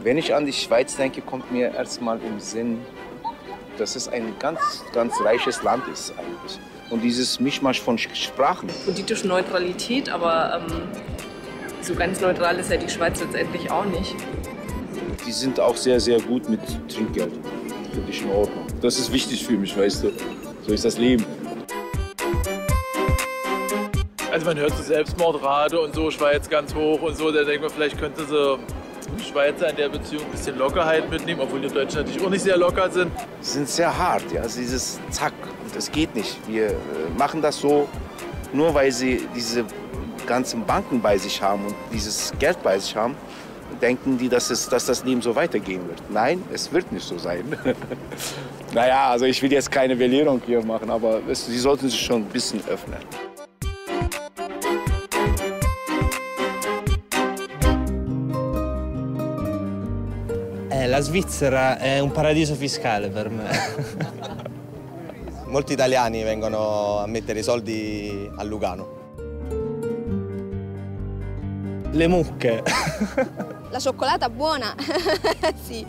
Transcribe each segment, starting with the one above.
Wenn ich an die Schweiz denke, kommt mir erstmal im Sinn, dass es ein ganz, ganz reiches Land ist eigentlich. Und dieses Mischmasch von Sprachen. Politische Neutralität, aber so ganz neutral ist ja die Schweiz letztendlich auch nicht. Die sind auch sehr, sehr gut mit Trinkgeld. Finde ich in Ordnung. Das ist wichtig für mich, weißt du. So ist das Leben. Also man hört so Selbstmordrate und so, Schweiz ganz hoch und so. Da denkt man, vielleicht könnte so die Schweizer in der Beziehung ein bisschen Lockerheit mitnehmen, obwohl die Deutschen natürlich auch nicht sehr locker sind. Sie sind sehr hart, ja. Also dieses Zack, das geht nicht. Wir machen das so, nur weil sie diese ganzen Banken bei sich haben und dieses Geld bei sich haben, denken die, dass das Leben so weitergehen wird. Nein, es wird nicht so sein. Naja, also ich will jetzt keine Belehrung hier machen, aber sie sollten sich schon ein bisschen öffnen. La Svizzera è un paradiso fiscale per me. Molti italiani vengono a mettere i soldi a Lugano. Le mucche. La cioccolata buona, sì.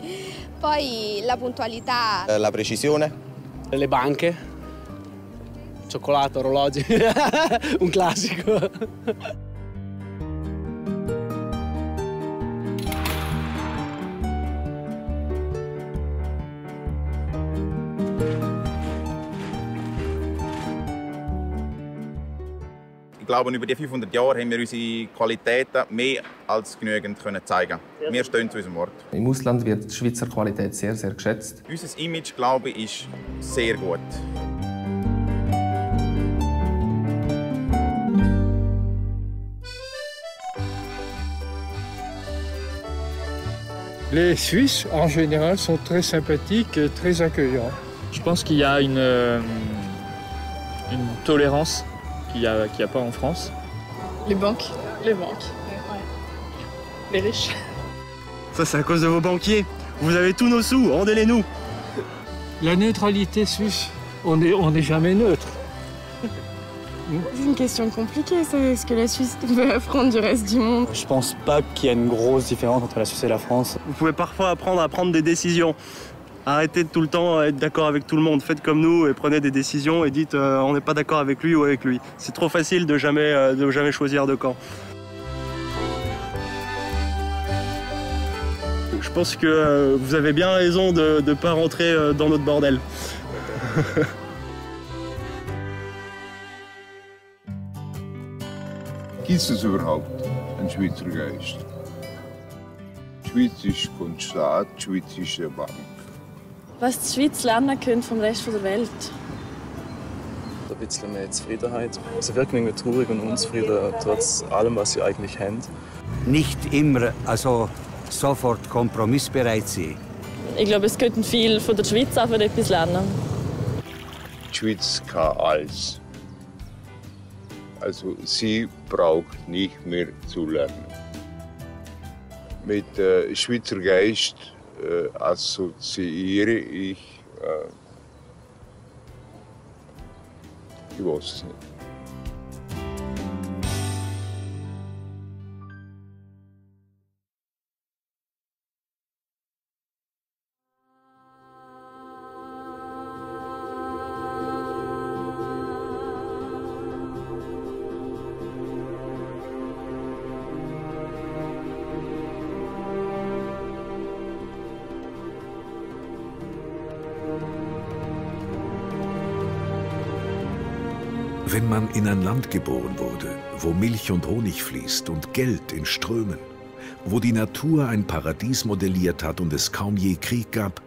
Poi la puntualità. La precisione. Le banche. Cioccolato, orologi. Un classico. Ich glaube, über die 500 Jahre haben wir unsere Qualitäten mehr als genügend zeigen können. Wir stehen zu unserem Wort. Im Ausland wird die Schweizer Qualität sehr, sehr geschätzt. Unser Image, glaube ich, ist sehr gut. Les Suisses, en général, sont très sympathiques et très accueillants. Je pense qu'il y a une tolérance qu'il y a pas en France. Les banques. Les banques. Les riches. Ça, c'est à cause de vos banquiers. Vous avez tous nos sous, rendez-les-nous. La neutralité suisse, on n'est jamais neutre. C'est une question compliquée, ça. Est-ce que la Suisse veut apprendre du reste du monde? Je pense pas qu'il y a une grosse différence entre la Suisse et la France. Vous pouvez parfois apprendre à prendre des décisions. Arrêtez de tout le temps être d'accord avec tout le monde. Faites comme nous et prenez des décisions et dites on n'est pas d'accord avec lui ou avec lui. C'est trop facile de jamais choisir de camp. Je pense que vous avez bien raison de ne pas rentrer dans notre bordel. Gibt es überhaupt einen Schweizer Geist? Die Schweiz ist kein Staat, die Schweiz ist eine Bank. Was die Schweiz lernen könnte vom Rest der Welt? Ein bisschen mehr Zufriedenheit. Sie wirken irgendwie traurig und unzufrieden, trotz allem, was sie eigentlich haben. Nicht immer sofort kompromissbereit sein. Ich glaube, es könnten viel von der Schweiz auch etwas lernen. Die Schweiz kann alles. Also sie braucht nicht mehr zu lernen. Mit Schweizer Geist assoziiere ich weiß es nicht. Wenn man in ein Land geboren wurde, wo Milch und Honig fließt und Geld in Strömen, wo die Natur ein Paradies modelliert hat und es kaum je Krieg gab,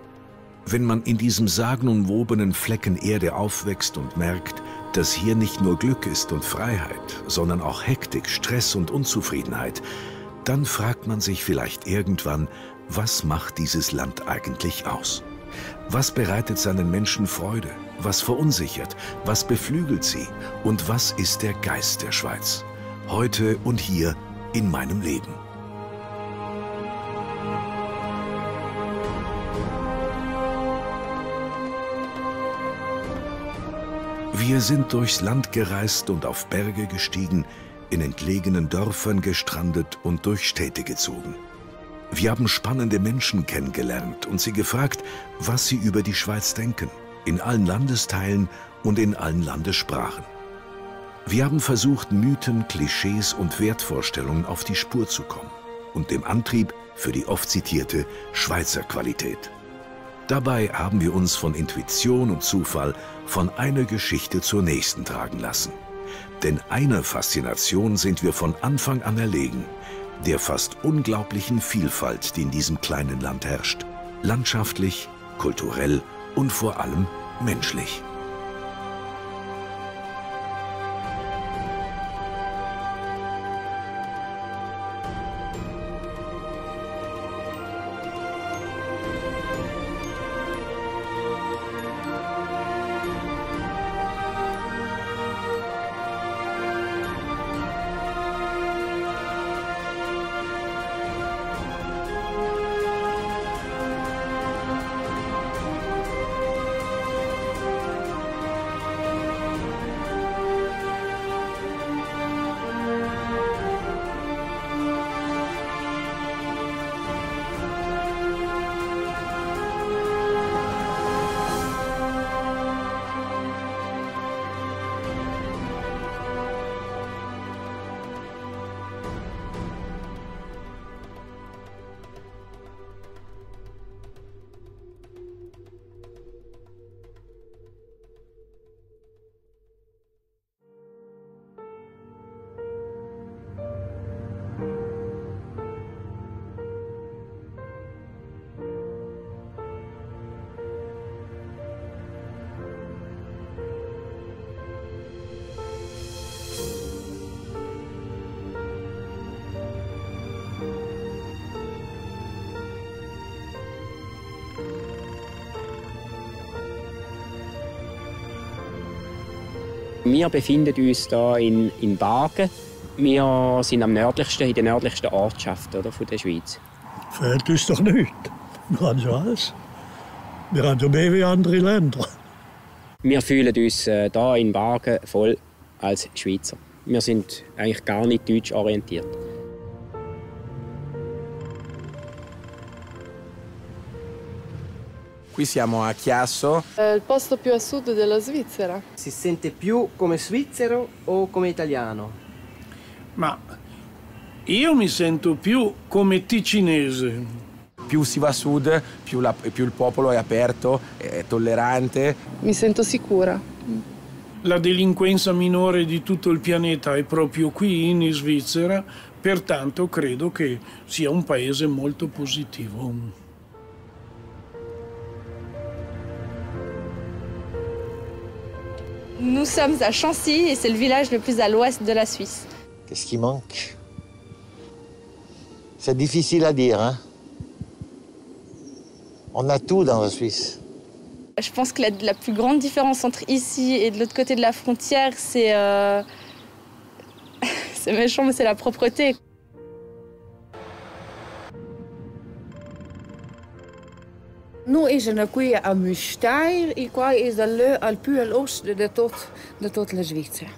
wenn man in diesem sagenumwobenen Flecken Erde aufwächst und merkt, dass hier nicht nur Glück ist und Freiheit, sondern auch Hektik, Stress und Unzufriedenheit, dann fragt man sich vielleicht irgendwann, was macht dieses Land eigentlich aus? Was bereitet seinen Menschen Freude? Was verunsichert? Was beflügelt sie? Und was ist der Geist der Schweiz? Heute und hier in meinem Leben. Wir sind durchs Land gereist und auf Berge gestiegen, in entlegenen Dörfern gestrandet und durch Städte gezogen. Wir haben spannende Menschen kennengelernt und sie gefragt, was sie über die Schweiz denken, in allen Landesteilen und in allen Landessprachen. Wir haben versucht, Mythen, Klischees und Wertvorstellungen auf die Spur zu kommen und dem Antrieb für die oft zitierte Schweizer Qualität. Dabei haben wir uns von Intuition und Zufall von einer Geschichte zur nächsten tragen lassen. Denn einer Faszination sind wir von Anfang an erlegen, der fast unglaublichen Vielfalt, die in diesem kleinen Land herrscht. Landschaftlich, kulturell und vor allem menschlich. Wir befinden uns hier in Wagen. Wir sind in der nördlichsten Ortschaft oder, von der Schweiz. Fehlt uns doch nichts. Wir haben ja alles. Wir haben ja mehr wie andere Länder. Wir fühlen uns hier in Wagen voll als Schweizer. Wir sind eigentlich gar nicht deutsch orientiert. Qui siamo a Chiasso. È il posto più a sud della Svizzera. Si sente più come svizzero o come italiano? Ma io mi sento più come ticinese. Più si va a sud, più il popolo è aperto, è tollerante. Mi sento sicura. La delinquenza minore di tutto il pianeta è proprio qui in Svizzera, pertanto credo che sia un paese molto positivo. Nous sommes à Chancy et c'est le village le plus à l'ouest de la Suisse. Qu'est-ce qui manque? C'est difficile à dire, hein? On a tout dans la Suisse. Je pense que la plus grande différence entre ici et de l'autre côté de la frontière, c'est c'est méchant, mais c'est la propreté. Nu is qui a Müstair e qua is al più all'ost de tot la Svizzera.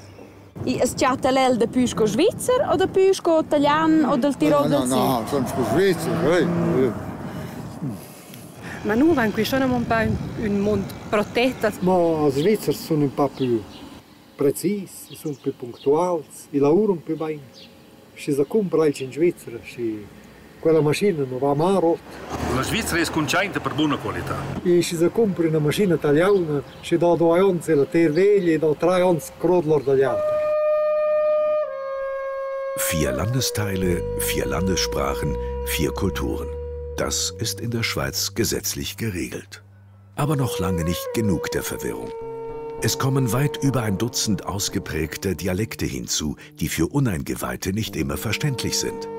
E es Ciatalel de Püsco Svizzer oder Püsco Italian oder Tirol del Sud? No, sono Svizzer. Ma noi abbiamo qui sono un po' un mondo protetto. Ma i svizzeri sono un po' più precisi, sono più puntuali, e lavorano più bene. Se si compra in Svizzera, quella macchina non va mai rotta. La Svizzera è contenta per buona qualità. E se si compra una macchina italiana, si dà 2 anni la terra veglia e da 3 anni crolla dagli altri. 4 Landesteile, 4 Landessprachen, 4 Kulturen. Das ist in der Schweiz gesetzlich geregelt. Aber noch lange nicht genug der Verwirrung. Es kommen weit über ein Dutzend ausgeprägte Dialekte hinzu, die für Uneingeweihte nicht immer verständlich sind.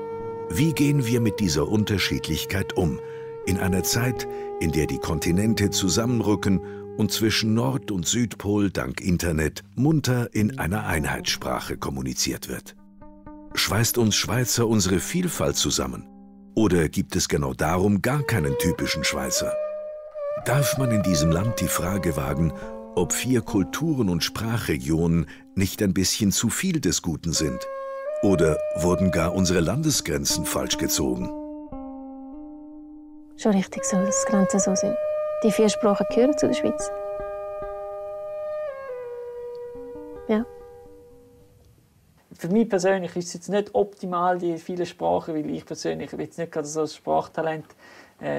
Wie gehen wir mit dieser Unterschiedlichkeit um, in einer Zeit, in der die Kontinente zusammenrücken und zwischen Nord- und Südpol dank Internet munter in einer Einheitssprache kommuniziert wird? Schweißt uns Schweizer unsere Vielfalt zusammen? Oder gibt es genau darum gar keinen typischen Schweizer? Darf man in diesem Land die Frage wagen, ob 4 Kulturen und Sprachregionen nicht ein bisschen zu viel des Guten sind? Oder wurden gar unsere Landesgrenzen falsch gezogen? schon richtig so, dass die Grenzen so sind. Die 4 Sprachen gehören zu der Schweiz. Ja. Für mich persönlich ist es jetzt nicht optimal, die vielen Sprachen, weil ich persönlich bin jetzt nicht gerade so ein Sprachtalent.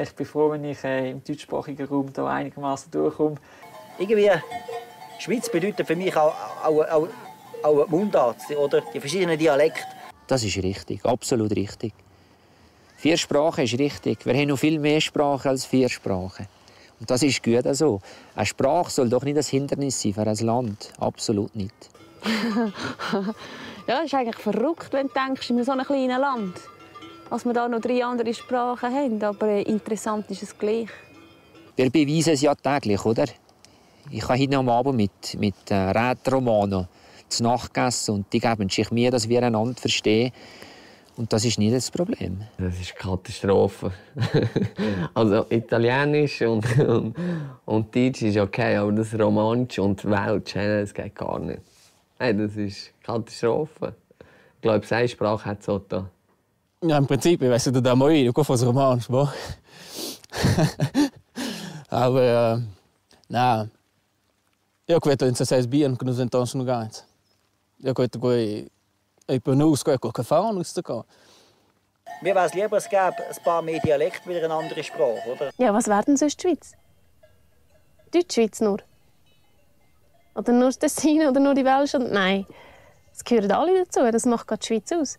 Ich bin froh, wenn ich im deutschsprachigen Raum da einigermaßen durchkomme. Irgendwie, Schweiz bedeutet für mich auch Mundart, oder? Die verschiedenen Dialekte. Das ist richtig, absolut richtig. 4 Sprachen ist richtig. Wir haben noch viel mehr Sprachen als 4 Sprachen. Und das ist gut so. Eine Sprache soll doch nicht das Hindernis sein für ein Land. Absolut nicht. Ja, es ist eigentlich verrückt, wenn du denkst, in so einem kleinen Land, dass wir da noch 3 andere Sprachen haben. Aber interessant ist es gleich. Wir beweisen es ja täglich, oder? Ich habe heute am Abend mit Rätoromano zu Nacht gegessen und die geben sich mir, dass wir einander verstehen. Und das ist nicht das Problem. Das ist eine Katastrophe. Also Italienisch und Deutsch ist okay, aber das Romansch und Welsch, das geht gar nicht. Hey, das ist eine Katastrophe. Ich glaube, eine Sprache hat es auch da. Ja, im Prinzip, ich weiss nicht, da mal ich gehe von Romansch, boah. Aber, nein. Eu que vedo in 6 bien, que nos entons no gains. Eu que vedo ich bin ausgegangen, fahren rauszugehen. Mir wäre es lieber, es gäbe ein paar mehr Dialekte mit einer anderen Sprache, oder? Ja, was wäre denn sonst die Schweiz? Deutschschweiz nur? Oder nur das Tessin oder nur die Welsch? Nein, es gehören alle dazu. Das macht gerade die Schweiz aus.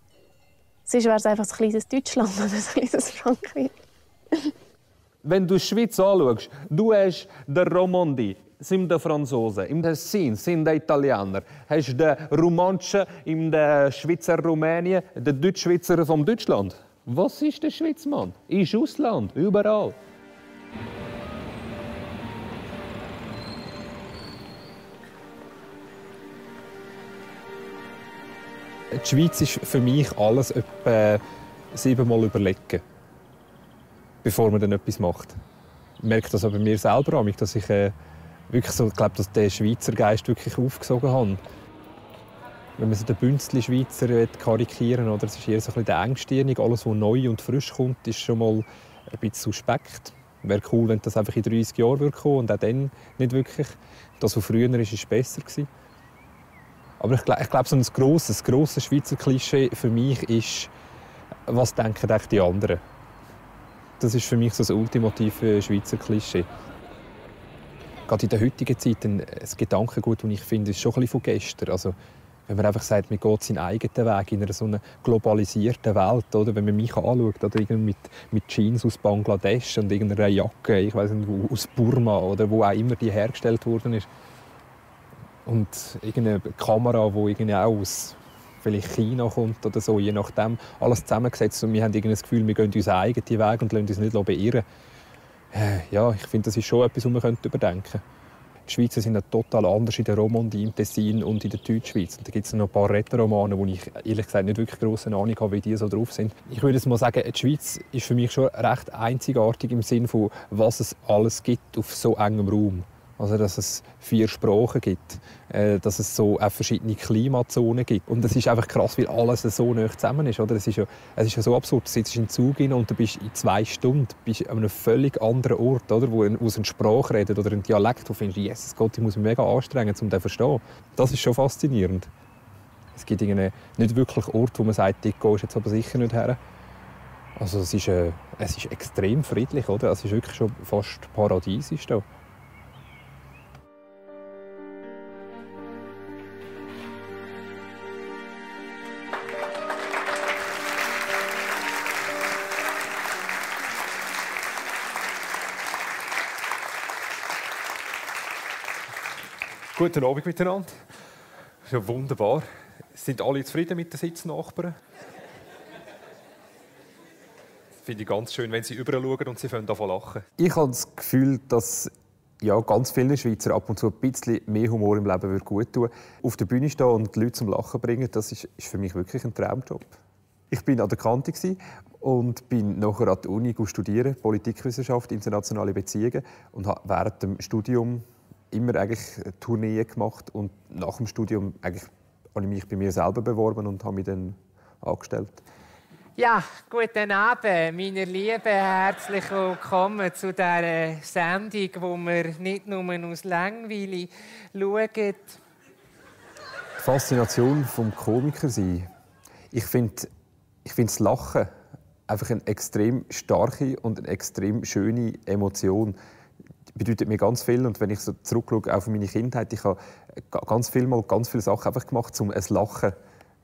Sonst wäre es einfach ein kleines Deutschland oder ein kleines Frankreich. Wenn du die Schweiz anschaust, du hast den Romandie, sind die Franzosen, im Tessin sind die Italiener, hast den Romanschen, im Schweizer Rumänien, den Deutschschweizer vom Deutschland. Was ist der Schweiz, Mann? Ist Ausland, überall. Die Schweiz ist für mich alles etwa 7-mal überlegen, bevor man dann etwas macht. Ich merke das auch bei mir selber an, dass ich wirklich so, ich glaube, dass der Schweizer Geist wirklich aufgesogen hat. Wenn man so den Bünzli-Schweizer karikieren will, es ist eher so ein bisschen der Engstirnig. Alles, was neu und frisch kommt, ist schon mal ein bisschen suspekt. Wäre cool, wenn das einfach in 30 Jahren kommen würde und auch dann nicht wirklich. Das, was früher ist, war besser. Aber ich glaube, so ein grosses Schweizer Klischee für mich ist, was denken eigentlich die anderen? Das ist für mich so das ultimative Schweizer Klischee. Gerade in der heutigen Zeit ein Gedankengut, das ich finde, ist schon ein bisschen von gestern. Also, wenn man einfach sagt, man geht seinen eigenen Weg in einer so einer globalisierten Welt, oder? Wenn man mich anschaut, oder mit Jeans aus Bangladesch und irgendeiner Jacke, ich weiß nicht, aus Burma oder wo auch immer die hergestellt worden ist. Und irgendeine Kamera, die irgendwie auch aus vielleicht China kommt oder so, je nachdem, alles zusammengesetzt. Und wir haben das Gefühl, wir gehen unseren eigenen Weg und lassen uns nicht beirren. Ja, ich finde, das ist schon etwas, was man überdenken könnte. Die Schweizer sind ja total anders in der Romandie, im Tessin und in der Deutschschweiz. Und da gibt es noch ein paar Rätoromane, wo ich ehrlich gesagt nicht wirklich grosse Ahnung habe, wie die so drauf sind. Ich würde mal sagen, die Schweiz ist für mich schon recht einzigartig im Sinne von, was es alles gibt auf so engem Raum. Also, dass es 4 Sprachen gibt, dass es so auch verschiedene Klimazonen gibt. Und es ist einfach krass, weil alles so nah zusammen ist. Oder? Es ist ja so absurd. Du sitzt in den Zug rein und du bist in 2 Stunden bist an einem völlig anderen Ort, oder? Wo aus einer Sprache redet oder ein Dialekt, wo du findest, Jesus Gott, ich muss mich mega anstrengen, um den zu verstehen. Das ist schon faszinierend. Es gibt nicht wirklich Orte, wo man sagt, dort gehst du jetzt aber sicher nicht her. Also, es ist extrem friedlich. Oder? Es ist wirklich schon fast paradiesisch hier. Guten Abend miteinander. Das ist ja wunderbar. Sind alle zufrieden mit den Sitznachbarn? Das finde ich ganz schön, wenn sie rüber schauen und sie anfangen zu lachen. Ich habe das Gefühl, dass ganz vielen Schweizer ab und zu ein bisschen mehr Humor im Leben gut tun würde. Auf der Bühne stehen und die Leute zum Lachen bringen, das ist für mich wirklich ein Traumjob. Ich war an der Kante und bin nachher an der Uni studieren, Politikwissenschaft, internationale Beziehungen, und habe während dem Studium immer eigentlich Tourneen gemacht, und nach dem Studium habe ich mich bei mir selber beworben und habe mich dann angestellt. Ja, guten Abend, meine Lieben. Herzlich willkommen zu dieser Sendung, wo wir nicht nur aus Langweile schauen. Die Faszination des Komikers sein. Ich finde das Lachen einfach eine extrem starke und eine extrem schöne Emotion. Das bedeutet mir ganz viel. Und wenn ich so zurückschaue auf meine Kindheit, ich habe ganz viele Sachen einfach gemacht, um ein Lachen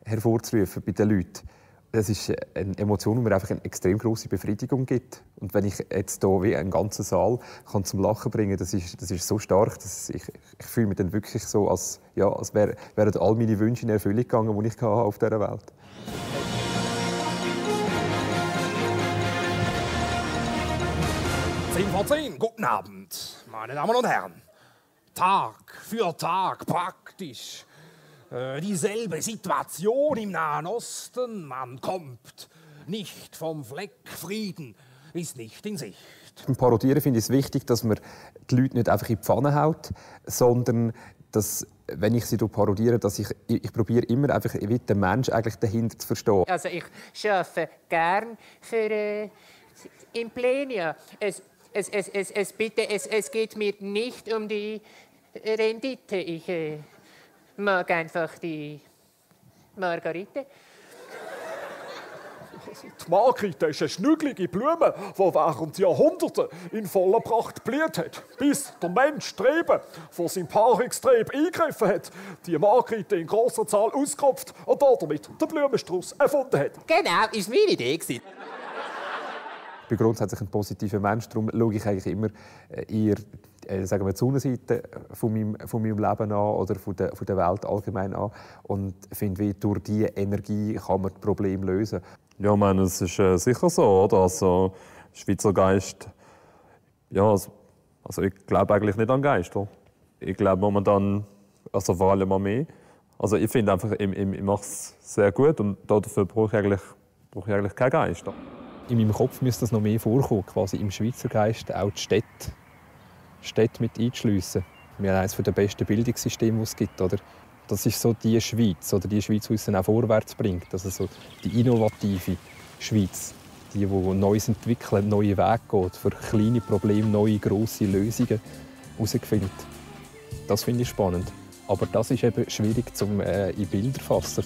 hervorzurufen bei den Leuten. Das ist eine Emotion, die mir einfach eine extrem grosse Befriedigung gibt. Und wenn ich jetzt hier wie einen ganzen Saal zum Lachen bringen kann, das ist so stark, dass ich fühle mich dann wirklich so, als wären all meine Wünsche in Erfüllung gegangen, die ich auf dieser Welt hatte. 10 vor 10, guten Abend, meine Damen und Herren. Tag für Tag praktisch dieselbe Situation im Nahen Osten. Man kommt nicht vom Fleck, Frieden ist nicht in Sicht. Beim Parodieren finde ich es wichtig, dass man die Leute nicht einfach in die Pfanne haut, sondern dass, wenn ich sie parodiere, dass ich probiere immer einfach wie den Menschen eigentlich dahinter zu verstehen. Also ich arbeite gern für Implenia. Es geht mir nicht um die Rendite. Ich mag einfach die Margarite. Die Margarite ist eine schnügelige Blume, die während Jahrhunderten in voller Pracht blüht hat, bis der Mensch Streben von seinem Paarungstrieb eingegriffen hat, die Margarite in grosser Zahl ausgerupft und damit den Blumenstrauß erfunden hat. Genau, ist meine Idee. Ich bin grundsätzlich ein positiver Mensch, darum schaue ich eigentlich immer eher sagen wir, die Sonnenseite von meinem Leben an oder von der Welt allgemein an und finde, wie durch diese Energie kann man das Problem lösen. Ja, ich meine, es ist sicher so, oder? Also, Schweizer Geist, ja, also ich glaube eigentlich nicht an Geister. Ich glaube momentan, also vor allem an mich. Also ich finde einfach, ich mache es sehr gut und dafür brauche ich eigentlich keinen Geist. In meinem Kopf müsste das noch mehr vorkommen, quasi im Schweizer Geist auch die Städte mit einzuschliessen. Wir haben eines der besten Bildungssysteme, die es gibt. Oder? Das ist so die Schweiz, die uns dann auch vorwärts bringt. Also so die innovative Schweiz, die Neues entwickelt, neue Wege geht, für kleine Probleme neue, grosse Lösungen herausfindet. Das finde ich spannend. Aber das ist eben schwierig in Bilder zu fassen.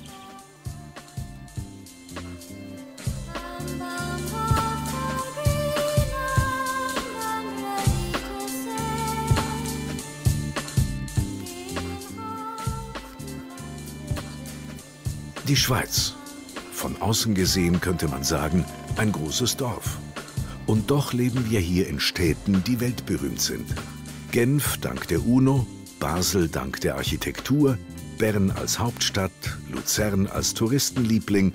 Die Schweiz. Von außen gesehen könnte man sagen, ein großes Dorf. Und doch leben wir hier in Städten, die weltberühmt sind. Genf dank der UNO, Basel dank der Architektur, Bern als Hauptstadt, Luzern als Touristenliebling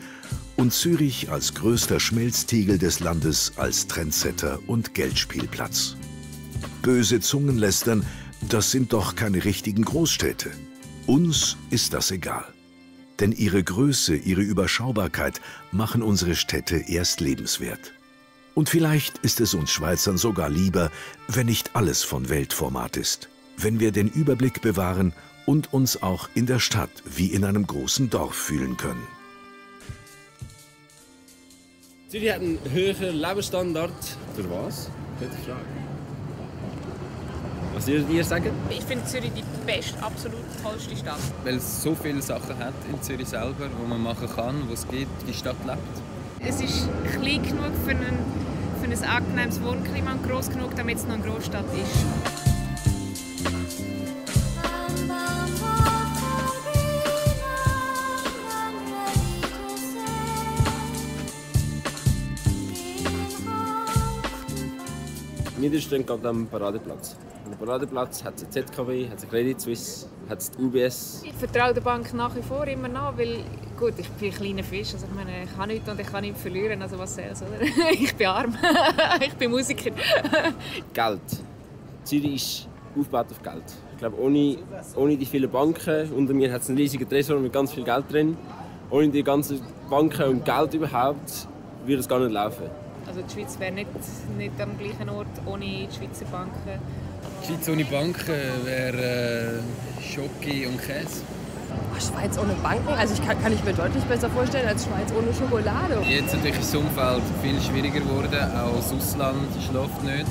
und Zürich als größter Schmelztiegel des Landes als Trendsetter und Geldspielplatz. Böse Zungen lästern, das sind doch keine richtigen Großstädte. Uns ist das egal. Denn ihre Größe, ihre Überschaubarkeit machen unsere Städte erst lebenswert. Und vielleicht ist es uns Schweizern sogar lieber, wenn nicht alles von Weltformat ist. Wenn wir den Überblick bewahren und uns auch in der Stadt wie in einem großen Dorf fühlen können. Zürich hat einen höheren Lebensstandard. Für was? Gute Frage. Was würdet ihr sagen? Ich finde Zürich die beste, absolut tollste Stadt. Weil es so viele Sachen hat in Zürich selber, wo man machen kann, wo es geht, die Stadt lebt. Es ist klein genug für ein angenehmes Wohnklima und gross genug, damit es noch eine Großstadt ist. Wir stehen gerade am Paradeplatz. Am Paradeplatz hat es eine ZKW, hat es eine Credit Suisse, hat es die UBS. Ich vertraue der Bank nach wie vor immer noch, weil gut, ich bin ein kleiner Fisch. Also ich meine, ich kann nichts und ich kann nichts verlieren. Also was soll's, oder? Ich bin arm. Ich bin Musiker. Geld. Zürich ist aufgebaut auf Geld. Ich glaube, ohne die vielen Banken, unter mir hat es einen riesigen Tresor mit ganz viel Geld drin. Ohne die ganzen Banken und Geld überhaupt würde es gar nicht laufen. Also die Schweiz wäre nicht am gleichen Ort ohne die Schweizer Banken. Die Schweiz ohne Banken wäre Schoki und Käse. Schweiz ohne Banken? Also kann ich mir deutlich besser vorstellen als Schweiz ohne Schokolade. Jetzt natürlich ist das Umfeld viel schwieriger geworden. Auch das Ausland schläft nicht.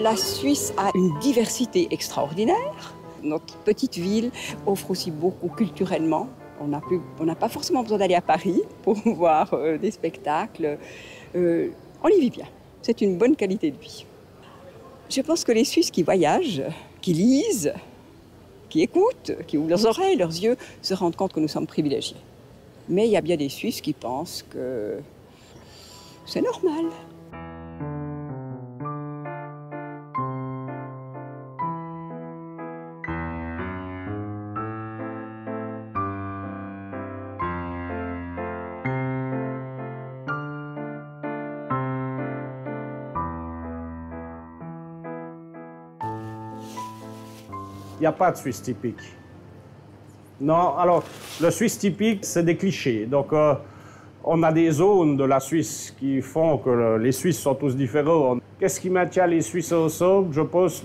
La Suisse a une diversité extraordinaire. Notre petite ville offre aussi beaucoup culturellement. On n'a pas forcément besoin d'aller à Paris pour voir des spectacles. On y vit bien. C'est une bonne qualité de vie. Je pense que les Suisses qui voyagent, qui lisent, qui écoutent, qui ouvrent leurs oreilles, leurs yeux, se rendent compte que nous sommes privilégiés. Mais il y a bien des Suisses qui pensent que c'est normal. Il n'y a pas de Suisse typique. Non, alors, le Suisse typique, c'est des clichés. Donc, on a des zones de la Suisse qui font que les Suisses sont tous différents. Qu'est-ce qui maintient les Suisses ensemble? Je pense,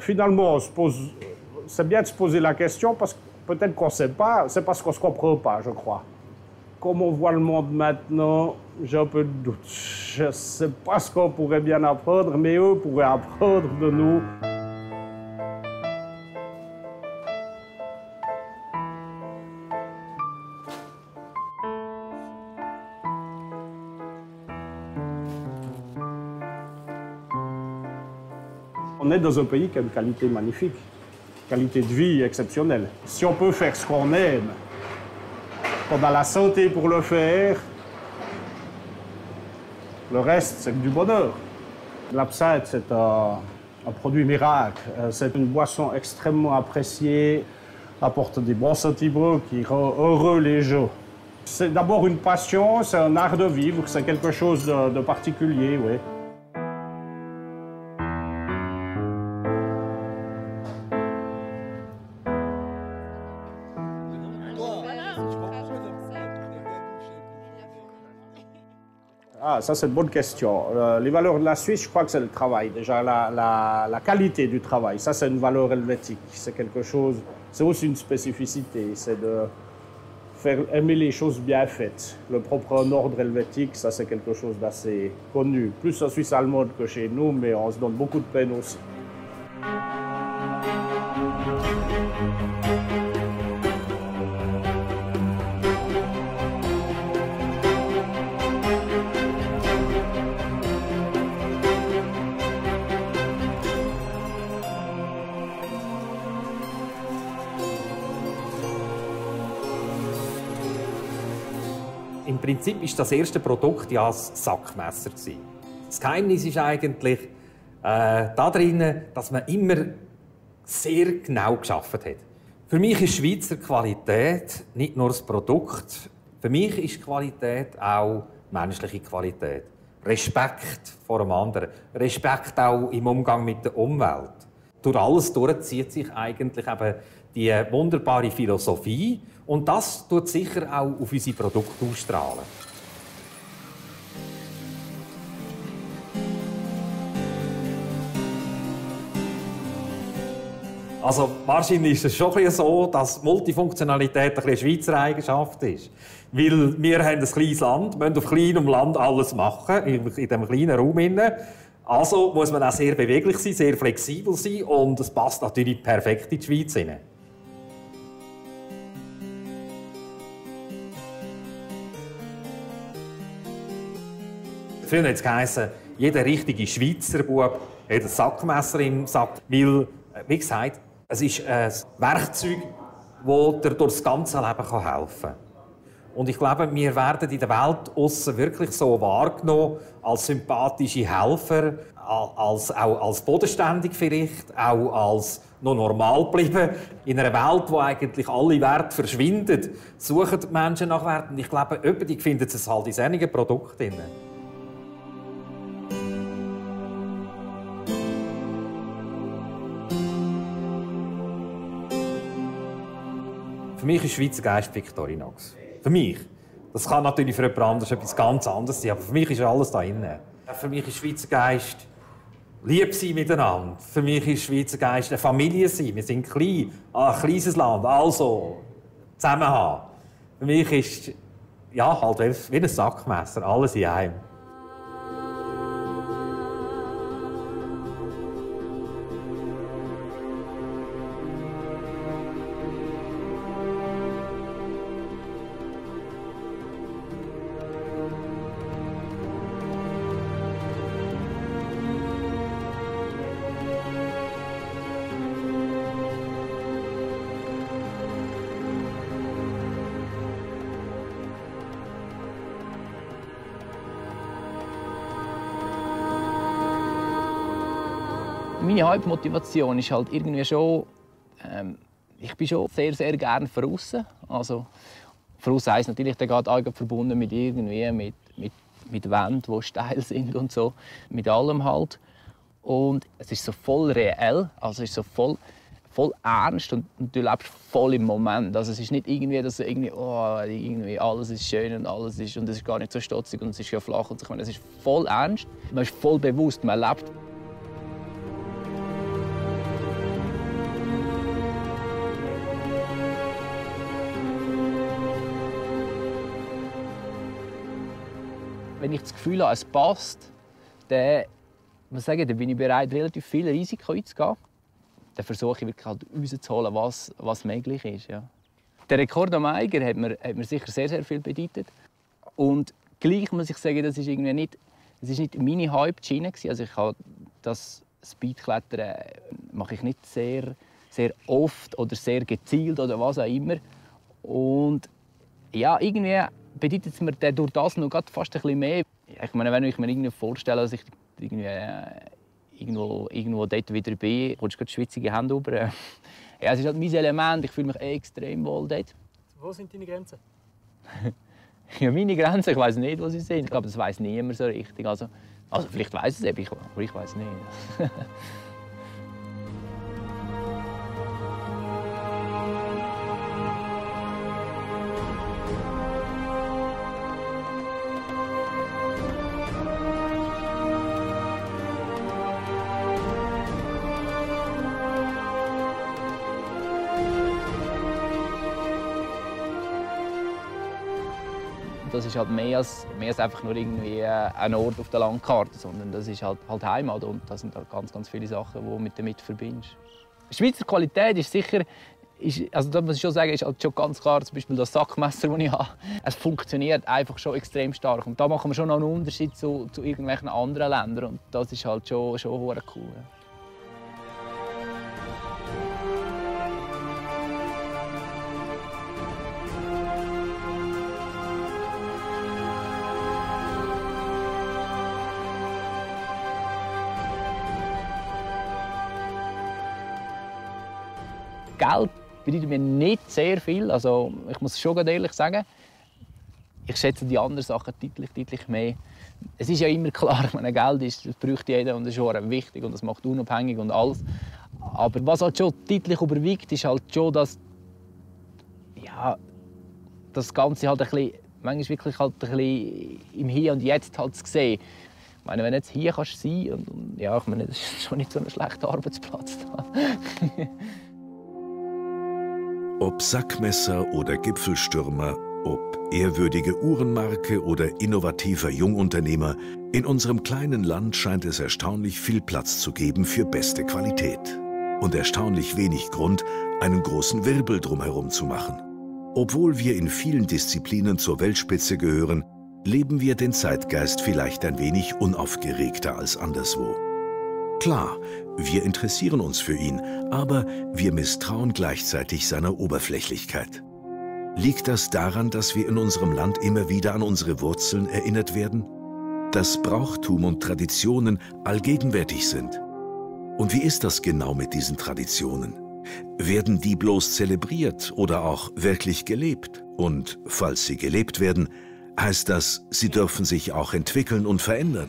finalement, c'est bien de se poser la question, parce que peut-être qu'on ne sait pas, c'est parce qu'on ne se comprend pas, je crois. Comme on voit le monde maintenant, j'ai un peu de doute. Je ne sais pas ce qu'on pourrait bien apprendre, mais eux pourraient apprendre de nous. On est dans un pays qui a une qualité magnifique, une qualité de vie exceptionnelle. Si on peut faire ce qu'on aime, qu'on a la santé pour le faire, le reste, c'est du bonheur. L'absinthe, c'est un produit miracle. C'est une boisson extrêmement appréciée, apporte des bons sentiments qui rend heureux les gens. C'est d'abord une passion, c'est un art de vivre, c'est quelque chose de particulier, oui. Ah, ça c'est une bonne question. Les valeurs de la Suisse, je crois que c'est le travail. Déjà, la qualité du travail, ça c'est une valeur helvétique. C'est quelque chose, c'est aussi une spécificité, c'est de faire aimer les choses bien faites. Le propre ordre helvétique, ça c'est quelque chose d'assez connu. Plus en Suisse allemande que chez nous, mais on se donne beaucoup de peine aussi. Im Prinzip war das erste Produkt ja das Sackmesser. Das Geheimnis ist eigentlich darin, dass man immer sehr genau gearbeitet hat. Für mich ist Schweizer Qualität nicht nur das Produkt, für mich ist Qualität auch menschliche Qualität. Respekt vor dem anderen, Respekt auch im Umgang mit der Umwelt. Durch alles zieht sich eigentlich eben die wunderbare Philosophie und das tut sicher auch auf unsere Produkte ausstrahlen. Also wahrscheinlich ist es schon ein bisschen so, dass Multifunktionalität eine Schweizer Eigenschaft ist. Weil wir haben ein kleines Land, müssen auf kleinem Land alles machen, in diesem kleinen Raum. Also muss man auch sehr beweglich sein, sehr flexibel sein und es passt natürlich perfekt in die Schweiz hinein. Früher hat es geheißen, jeder richtige Schweizer Bub hat ein Sackmesser im Sack, weil, wie gesagt, es ist ein Werkzeug, der dir durch das ganze Leben helfen kann. Und ich glaube, wir werden in der Welt aussen wirklich so wahrgenommen als sympathische Helfer, auch als bodenständig vielleicht, auch als noch normal bleiben. In einer Welt, wo eigentlich alle Werte verschwinden, suchen die Menschen nach Werten. Und ich glaube, die finden es halt in solchen Produkten. Für mich ist Schweizer Geist Victorinox. Für mich. Das kann natürlich für jemand anderes etwas ganz anderes sein, aber für mich ist alles da drin. Für mich ist Schweizer Geist lieb sein miteinander. Für mich ist Schweizer Geist eine Familie sein. Wir sind klein, ein kleines Land, also zusammenhaben. Für mich ist halt wie ein Sackmesser, alles in einem. Meine Hauptmotivation ist halt irgendwie schon, ich bin schon sehr, sehr gerne draussen. Also draussen heisst natürlich, der geht eigentlich verbunden mit irgendwie mit Wänden, die steil sind und so, mit allem halt. Und es ist so voll reell, also es ist so voll ernst und du lebst voll im Moment. Also es ist nicht irgendwie, dass irgendwie alles ist schön und es ist gar nicht so stotzig und es ist ja flach und so. Es ist voll ernst, man ist voll bewusst, man lebt. Wenn ich das Gefühl habe, es passt, dann bin ich bereit, relativ viele Risiken einzugehen. Dann versuche ich wirklich halt rauszuholen, was möglich ist. Ja. Der Rekord am Eiger hat mir sicher sehr, sehr viel bedeutet. Und gleich muss ich sagen, das ist nicht meine Hauptschiene. Also ich habe das Speedklettern mache ich nicht sehr, sehr oft oder sehr gezielt oder was auch immer. Und ja, irgendwie bedeutet es mir durch das noch fast ein bisschen mehr. Ich meine, wenn ich mir irgendwie vorstelle, dass ich irgendwo dort wieder bin, kommst du die schwitzige Hände rüber. Ja, es ist halt mein Element, ich fühle mich extrem wohl dort. Wo sind deine Grenzen? Ja, meine Grenzen, ich weiß nicht, wo sie sind. Ich glaube, das weiß niemand so richtig. Also vielleicht weiß es eben, aber ich weiß nicht. Das ist halt mehr als einfach nur irgendwie ein Ort auf der Landkarte, sondern das ist halt Heimat und das sind halt ganz, ganz viele Sachen, die du damit verbindest. Schweizer Qualität ist sicher, also da muss ich schon sagen, ist halt schon ganz klar, zum Beispiel das Sackmesser, das ich habe. Es funktioniert einfach schon extrem stark und da machen wir schon noch einen Unterschied zu irgendwelchen anderen Ländern und das ist halt schon cool. Ja. Geld bedeutet mir nicht sehr viel. Also, ich muss schon ehrlich sagen, ich schätze die anderen Sachen deutlich mehr. Es ist ja immer klar, ich meine, Geld das braucht jeder und das ist schon wichtig und das macht unabhängig und alles. Aber was halt schon deutlich überwiegt, ist halt schon, dass das Ganze halt ein bisschen, manchmal wirklich halt ein bisschen im Hier und Jetzt halt zu sehen. Ich meine, wenn du jetzt hier kannst sein und ja, ich meine, das ist schon nicht so ein schlechter Arbeitsplatz da. Ob Sackmesser oder Gipfelstürmer, ob ehrwürdige Uhrenmarke oder innovativer Jungunternehmer, in unserem kleinen Land scheint es erstaunlich viel Platz zu geben für beste Qualität. Und erstaunlich wenig Grund, einen großen Wirbel drumherum zu machen. Obwohl wir in vielen Disziplinen zur Weltspitze gehören, leben wir den Zeitgeist vielleicht ein wenig unaufgeregter als anderswo. Klar, Wir interessieren uns für ihn, aber wir misstrauen gleichzeitig seiner Oberflächlichkeit. Liegt das daran, dass wir in unserem Land immer wieder an unsere Wurzeln erinnert werden? Dass Brauchtum und Traditionen allgegenwärtig sind? Und wie ist das genau mit diesen Traditionen? Werden die bloß zelebriert oder auch wirklich gelebt? Und falls sie gelebt werden, heißt das, sie dürfen sich auch entwickeln und verändern?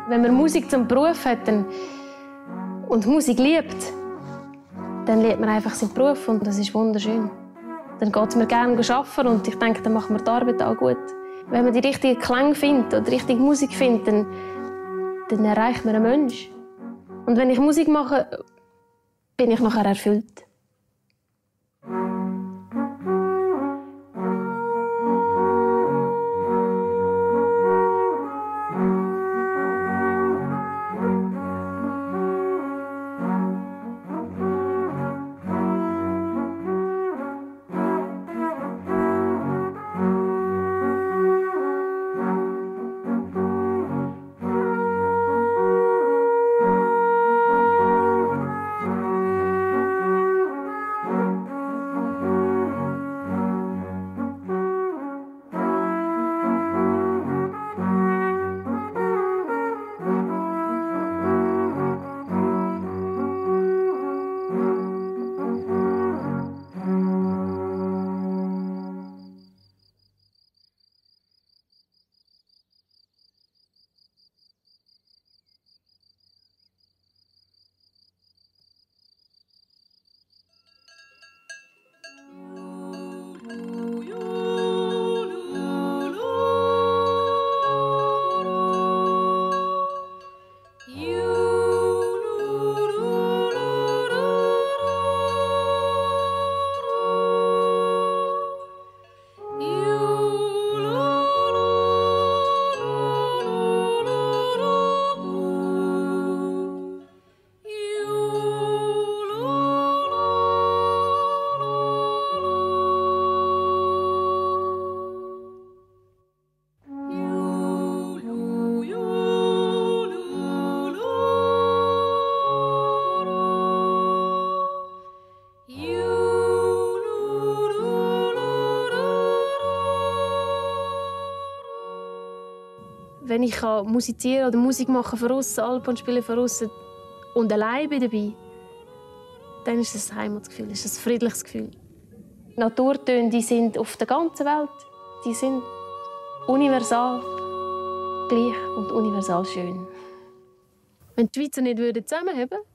Wenn man Musik zum Beruf hat und Musik liebt, dann liebt man einfach seinen Beruf und das ist wunderschön. Dann geht es mir gerne arbeiten und ich denke, dann macht man die Arbeit auch gut. Wenn man die richtigen Klänge findet oder die richtige Musik findet, dann erreicht man einen Menschen. Und wenn ich Musik mache, bin ich nachher erfüllt. Wenn ich musizieren oder Musik machen von außen, Alpen spielen von außen und allein bin dabei, dann ist es ein Heimatgefühl, ist es ein friedliches Gefühl. Naturtöne, die sind auf der ganzen Welt, die sind universal gleich und universal schön. Wenn die Schweizer nicht zusammenhalten würden,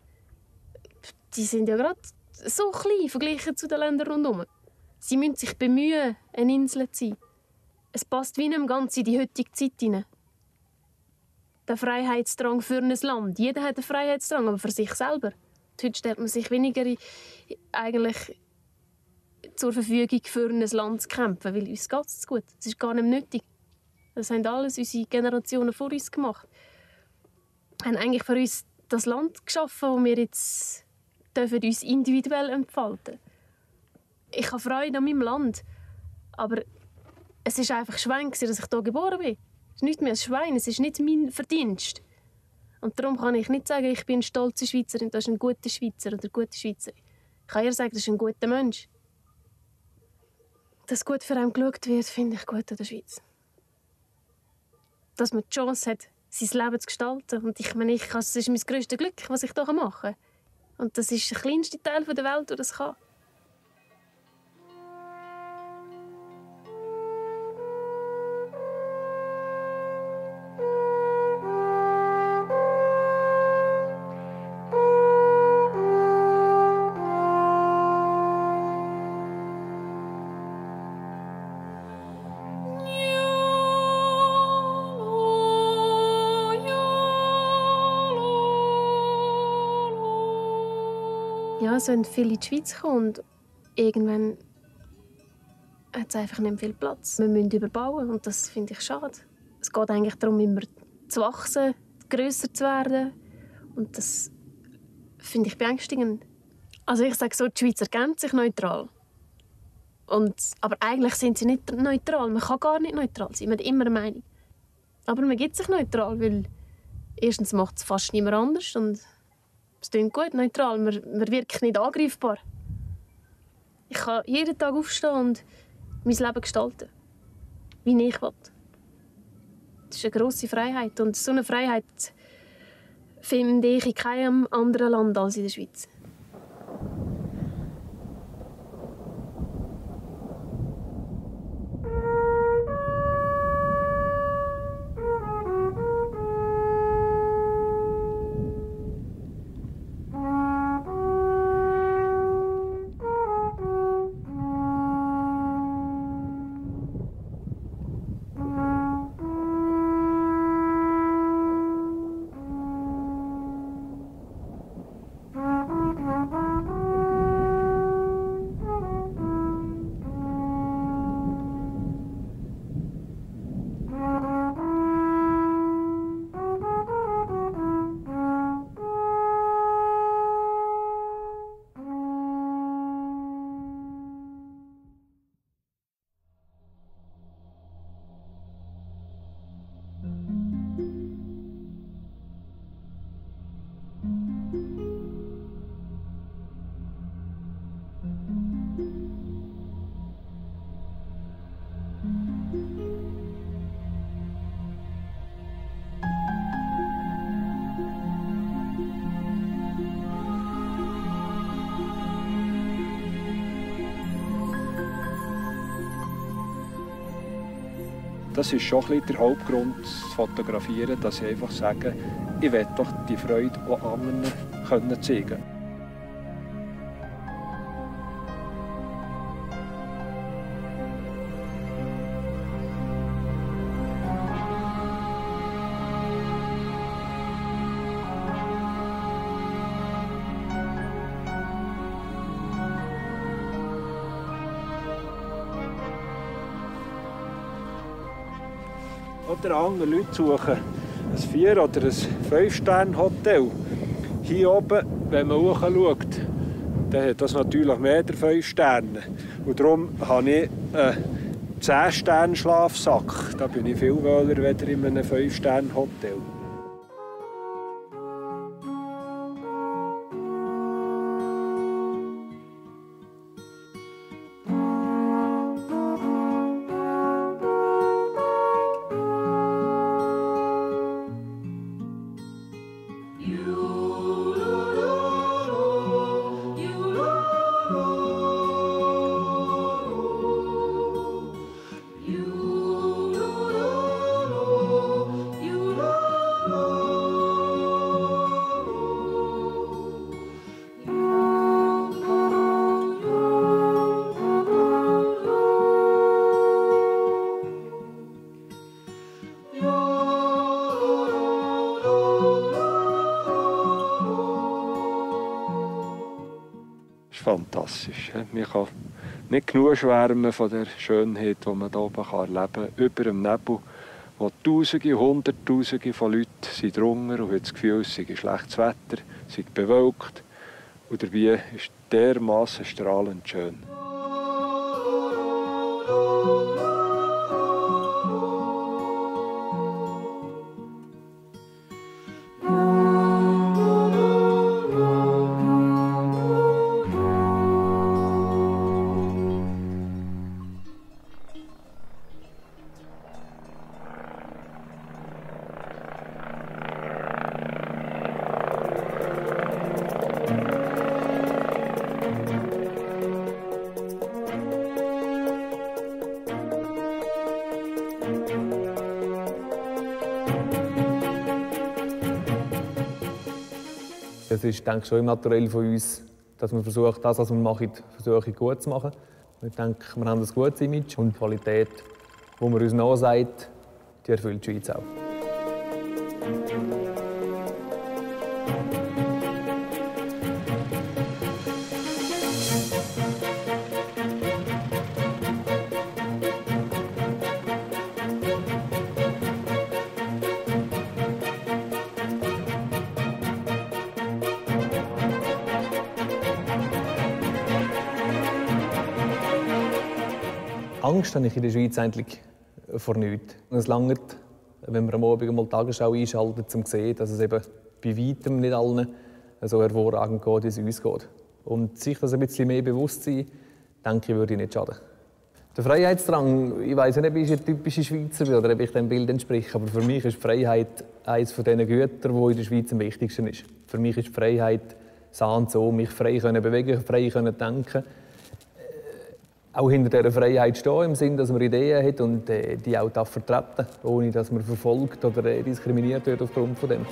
die sind ja gerade so klein verglichen zu den Ländern rundherum. Sie müssen sich bemühen, eine Insel zu sein. Es passt wie in einem Ganzen in die heutige Zeit hinein. Der Freiheitsdrang für ein Land. Jeder hat einen Freiheitsdrang, aber für sich selber. Heute stellt man sich weniger eigentlich zur Verfügung, für ein Land zu kämpfen, weil uns geht es gut. Das ist gar nicht nötig. Das haben alles unsere Generationen vor uns gemacht. Wir haben eigentlich für uns das Land geschaffen, wo wir jetzt dürfen uns individuell entfalten. Ich habe Freude an meinem Land, aber es ist einfach Schwein, dass ich hier geboren bin. Es ist nicht mehr ein Schwein, es ist nicht mein Verdienst. Und darum kann ich nicht sagen, ich bin eine stolze Schweizerin, das ist ein guter Schweizer oder eine gute Schweizerin. Ich kann eher sagen, das ist ein guter Mensch. Dass gut für einen geschaut wird, finde ich gut in der Schweiz. Dass man die Chance hat, sein Leben zu gestalten. Und ich meine, das ist mein grösstes Glück, was ich hier machen kann. Und das ist der kleinste Teil der Welt, der das kann. Ja, es sollen viele in die Schweiz kommen und irgendwann hat es einfach nicht mehr viel Platz. Wir müssen überbauen und das finde ich schade. Es geht eigentlich darum, immer zu wachsen, grösser zu werden und das finde ich beängstigend. Also ich sage so, die Schweiz ergänzt sich neutral. Aber eigentlich sind sie nicht neutral. Man kann gar nicht neutral sein. Man hat immer eine Meinung. Aber man gibt sich neutral, weil erstens macht es fast niemand anders und es klingt gut, neutral. Man wirkt nicht angreifbar. Ich kann jeden Tag aufstehen und mein Leben gestalten, wie ich will. Das ist eine grosse Freiheit und so eine Freiheit finde ich in keinem anderen Land als in der Schweiz. Das ist schon ein bisschen der Hauptgrund zu fotografieren, dass ich einfach sage, ich will doch die Freude auch anderen zeigen können. Oder andere Leute suchen ein 4- oder ein 5-Sterne-Hotel. Hier oben, wenn man hochschaut, dann hat das natürlich mehr als 5 Sterne. Und darum habe ich einen 10-Sterne-Schlafsack. Da bin ich viel wohler als in einem 5-Sterne-Hotel. Fantastisch. Man kann nicht genug schwärmen von der Schönheit, die man hier oben erleben kann. Über dem Nebel, wo Tausende, Hunderttausende von Leuten sind drunter und haben das Gefühl, es sei schlechtes Wetter, es sei bewölkt. Und dabei ist dermassen strahlend schön. Es ist, denke ich, schon immer naturell von uns, dass man versucht, das, was wir machen, gut zu machen. Ich denke, wir haben ein gutes Image und die Qualität, die man uns nachsagt, die erfüllt die Schweiz auch. Angst habe ich in der Schweiz eigentlich vor nichts. Es langt, wenn man am Abend mal die Tagesschau einschaltet, um zu sehen, dass es eben bei weitem nicht allen so hervorragend geht, wie es uns geht. Und sich das ein bisschen mehr bewusst sein, denke ich, würde nicht schaden. Der Freiheitsdrang, ich weiss nicht, ob ich ein typischer Schweizer bin oder ob ich dem Bild entspreche, aber für mich ist die Freiheit eines von diesen Gütern, die in der Schweiz am wichtigsten ist. Für mich ist die Freiheit so und so, mich frei können bewegen, frei können denken. Auch hinter dieser Freiheit stehen, im Sinne, dass man Ideen hat und die auch vertreten darf, ohne dass man verfolgt oder diskriminiert wird aufgrund von dem.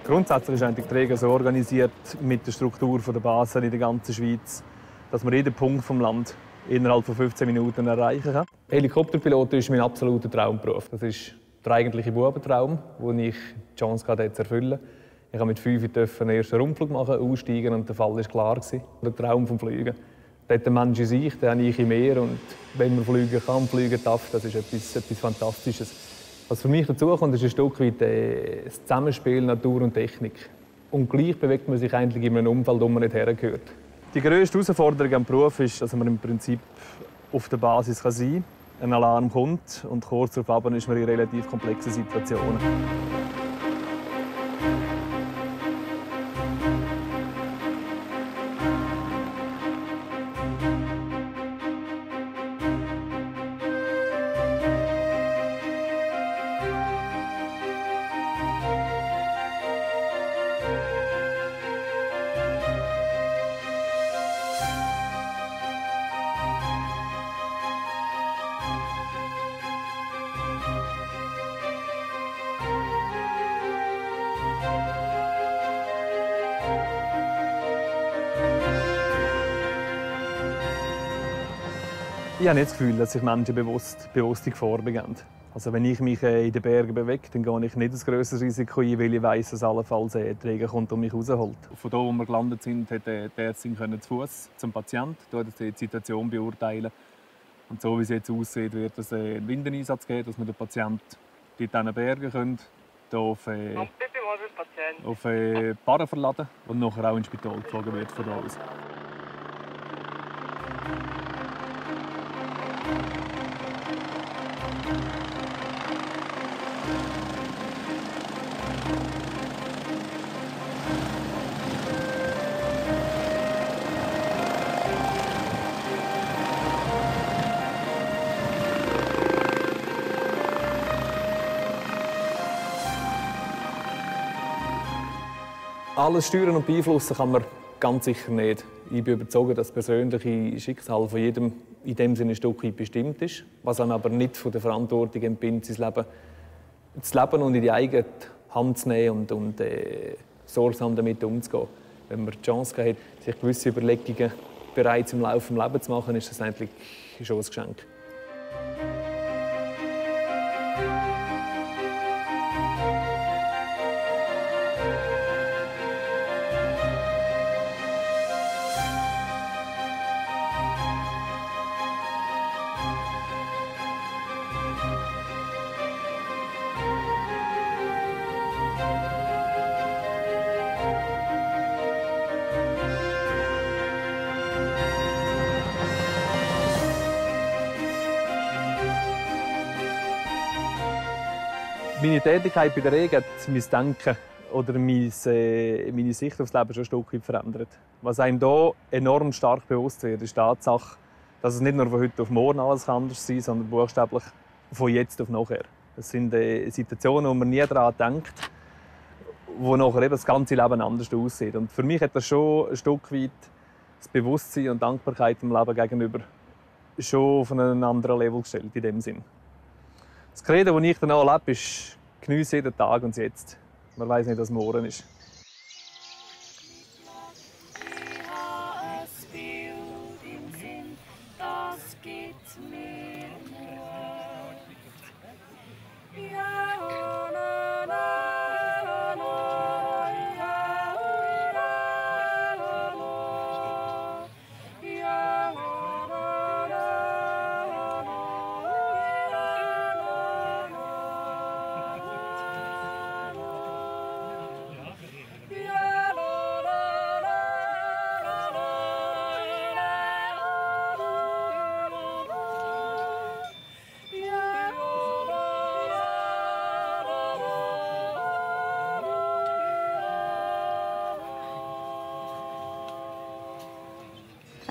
Grundsätzlich ist eigentlich die Träger so organisiert mit der Struktur der Basen in der ganzen Schweiz, dass man jeden Punkt vom Land innerhalb von 15 Minuten erreichen kann. Helikopterpilot ist mein absoluter Traumberuf. Das ist der eigentliche Bubentraum, den ich die Chance hatte zu erfüllen. Ich durfte mit 5 den ersten Rundflug machen, aussteigen und der Fall war klar. Der Traum vom Fliegen. Der Mensch in sich, den habe ich im Meer und wenn man fliegen kann, fliegen darf, das ist etwas Fantastisches. Was für mich dazu kommt, ist ein Stück weit das Zusammenspiel Natur und Technik. Und gleich bewegt man sich eigentlich in einem Umfeld, wo man nicht hergehört. Die grösste Herausforderung am Beruf ist, dass man im Prinzip auf der Basis sein kann. Ein Alarm kommt und kurz darauf ist man in relativ komplexen Situationen. Ich habe nicht das Gefühl, dass sich Menschen bewusst die Gefahr begeben. Also wenn ich mich in den Bergen bewege, dann gehe ich nicht ein grosses Risiko ein, weil ich weiss, dass allenfalls ein Träger kommt und mich rausholt. Von da, wo wir gelandet sind, konnte die Ärztin zu Fuß zum Patienten die Situation beurteilen. Und so wie es jetzt aussieht, wird es einen Windeneinsatz geben, dass wir den Patienten dort in den Bergen können, auf Barren verladen und nachher auch ins Spital geflogen wird von da aus. Alles steuern und beeinflussen kann man ganz sicher nicht. Ich bin überzeugt, dass das persönliche Schicksal von jedem in dem Sinne ein Stück weit bestimmt ist, was dann aber nicht von der Verantwortung entbindet, sein Leben zu leben und in die eigene Hand zu nehmen und sorgsam damit umzugehen. Wenn man die Chance hat, sich gewisse Überlegungen bereits im Laufe des Lebens zu machen, ist das eigentlich schon ein Geschenk. Meine Tätigkeit bei der REG hat mein Denken oder meine Sicht aufs Leben schon ein Stück weit verändert. Was einem hier enorm stark bewusst wird, ist die Tatsache, dass es nicht nur von heute auf morgen alles anders sein kann, sondern buchstäblich von jetzt auf nachher. Das sind Situationen, wo man nie daran denkt, wo nachher eben das ganze Leben anders aussieht. Und für mich hat das schon ein Stück weit das Bewusstsein und Dankbarkeit dem Leben gegenüber schon auf einen anderen Level gestellt, in dem Sinn. Das Credo, das ich danach lebe, ist «Geniesse jeden Tag und Jetzt». Man weiß nicht, was morgen ist.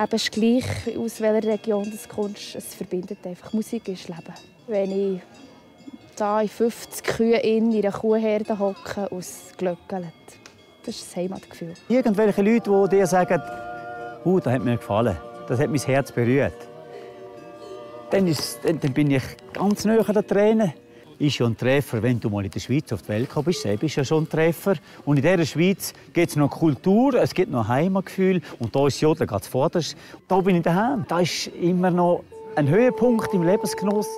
Eben ist gleich, aus welcher Region du kommst, es verbindet einfach. Musik ist Leben. Wenn ich da in 50 Kühe in einer Kuhherde hocke und es glöckelt, das ist das Heimatgefühl. Irgendwelche Leute, die dir sagen, das hat mir gefallen, das hat mein Herz berührt. Dann bin ich ganz nahe an den Tränen. Ist ja ein Treffer, wenn du mal in der Schweiz auf die Welt gekommen bist, bist ja schon ein Treffer. Und in dieser Schweiz gibt es noch Kultur, es gibt noch Heimatgefühl und da ist Jodeln ganz vorderst. Da bin ich daheim. Das ist immer noch ein Höhepunkt im Lebensgenuss.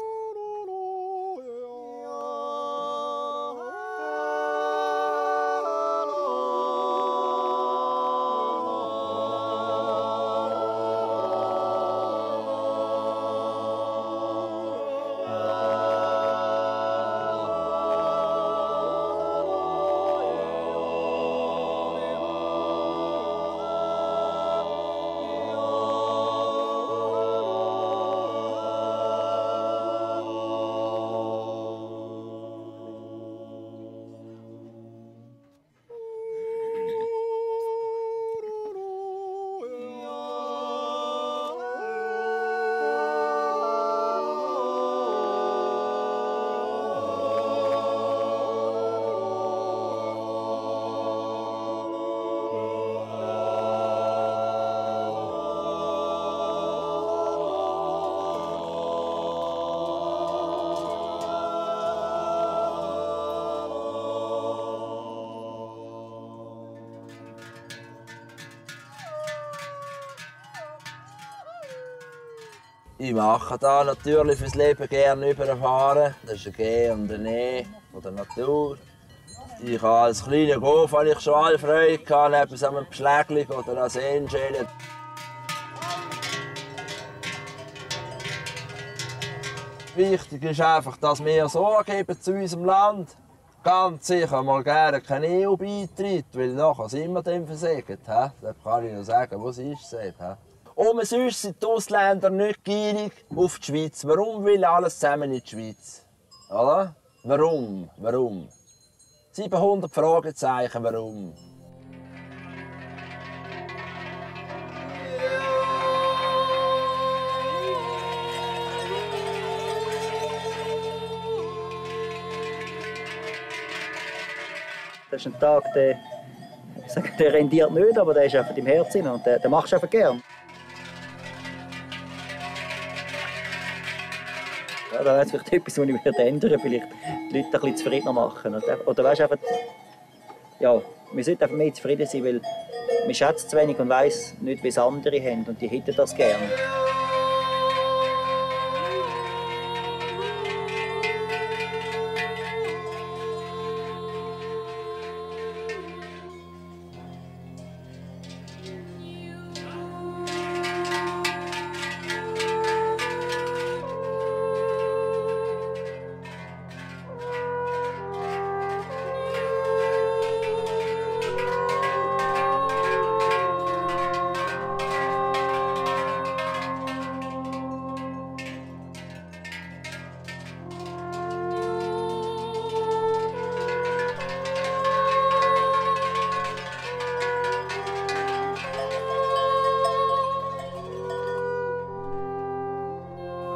Ich mache da natürlich fürs Leben gerne überfahren. Das ist ein Gehen und ein Nehmen von der Natur. Ich habe als kleiner Golf ich schon alle Freude gehabt, neben so einem Beschlägling oder einer Seenschelle. Wichtig ist einfach, dass wir Sorge geben zu unserem Land. Ganz sicher mal gerne kein EU-Beitritt, weil nachher sind wir dann versagt. Das kann ich nur sagen, was ist es eben. Und sonst sind die Ausländer nicht gierig auf die Schweiz. Warum will alles zusammen in die Schweiz? Oder? Warum? Warum? 700 Fragezeichen, warum? Das ist ein Tag, der rendiert nicht, aber der ist einfach im Herzen und den machst du einfach gern. Ja, da wäre vielleicht etwas, was ich ändern würde, vielleicht die Leute ein bisschen zufriedener machen. Oder weißt, einfach, ja, wir sollten einfach mehr zufrieden sein, weil man schätzt zu wenig und weiss nicht, wie es andere haben und die hätten das gerne.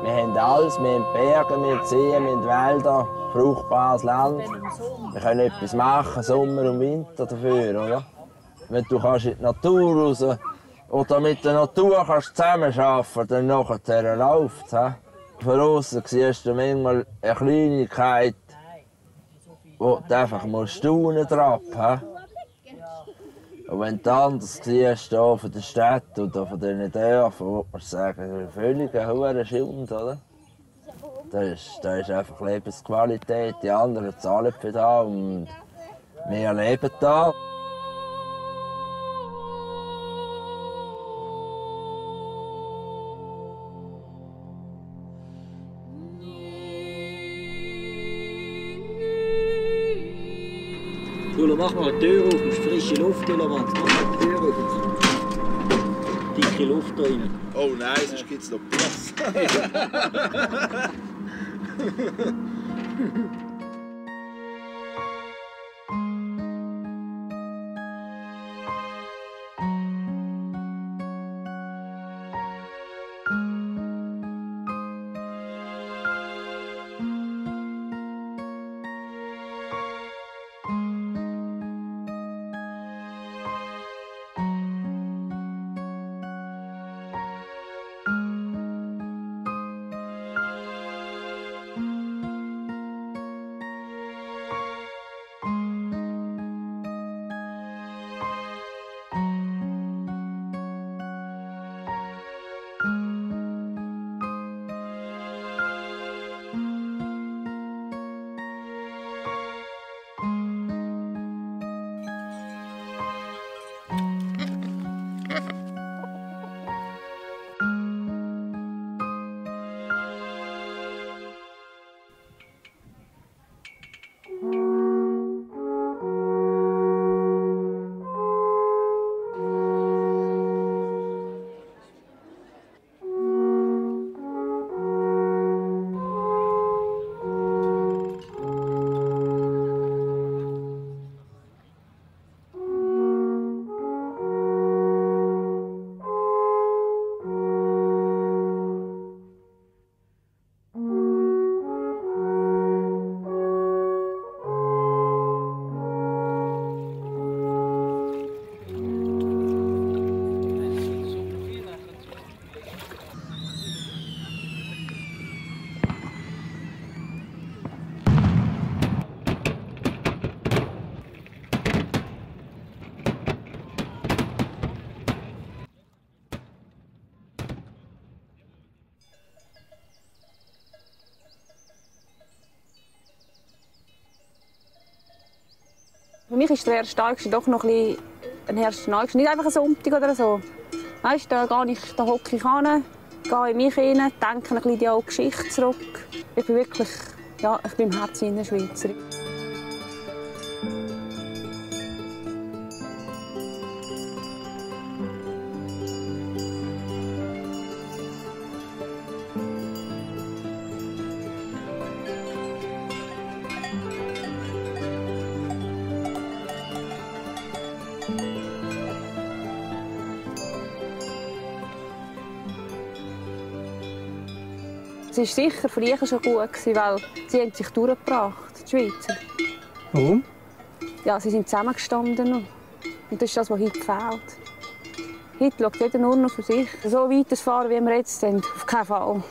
Wir haben alles, wir haben Berge, wir haben Seen, wir haben Wälder, fruchtbares Land. Wir können etwas machen, Sommer und Winter dafür, oder? Wenn du kannst in die Natur raus oder mit der Natur kannst zusammenarbeiten, dann nachher läuft es. Von außen siehst du manchmal eine Kleinigkeit, wo du einfach staunen musst. Und wenn du anders siehst, hier von der Stadt oder von diesen Dörfern, würde man sagen, das ist eine völlige hohe Schuld, oder? Das ist einfach Lebensqualität. Die anderen zahlen für das und wir leben da. Tula, mach mal die Tür auf, du musst frische Luft reinlassen. Mach mal die Tür auf. Dicke Luft da rein. Oh nein, sonst gibt es noch Platz. Für mich ist der 1. August doch noch ein bisschen 1. August. Nicht einfach ein Sonntag oder so. Weißt, da hocke ich hin, gehe in mich hinein, denke ein bisschen die alte Geschichte zurück. Ich bin wirklich, ja, ich bin im Herzen eine Schweizerin. Es war sicher früher schon gut, weil sie haben sich durchgebracht, die Schweizer. Warum? Ja, sie sind zusammengestanden noch. Und das ist das, was heute fehlt. Heute schaut jeder nur noch für sich. So weit fahren, wie wir jetzt sind, auf keinen Fall.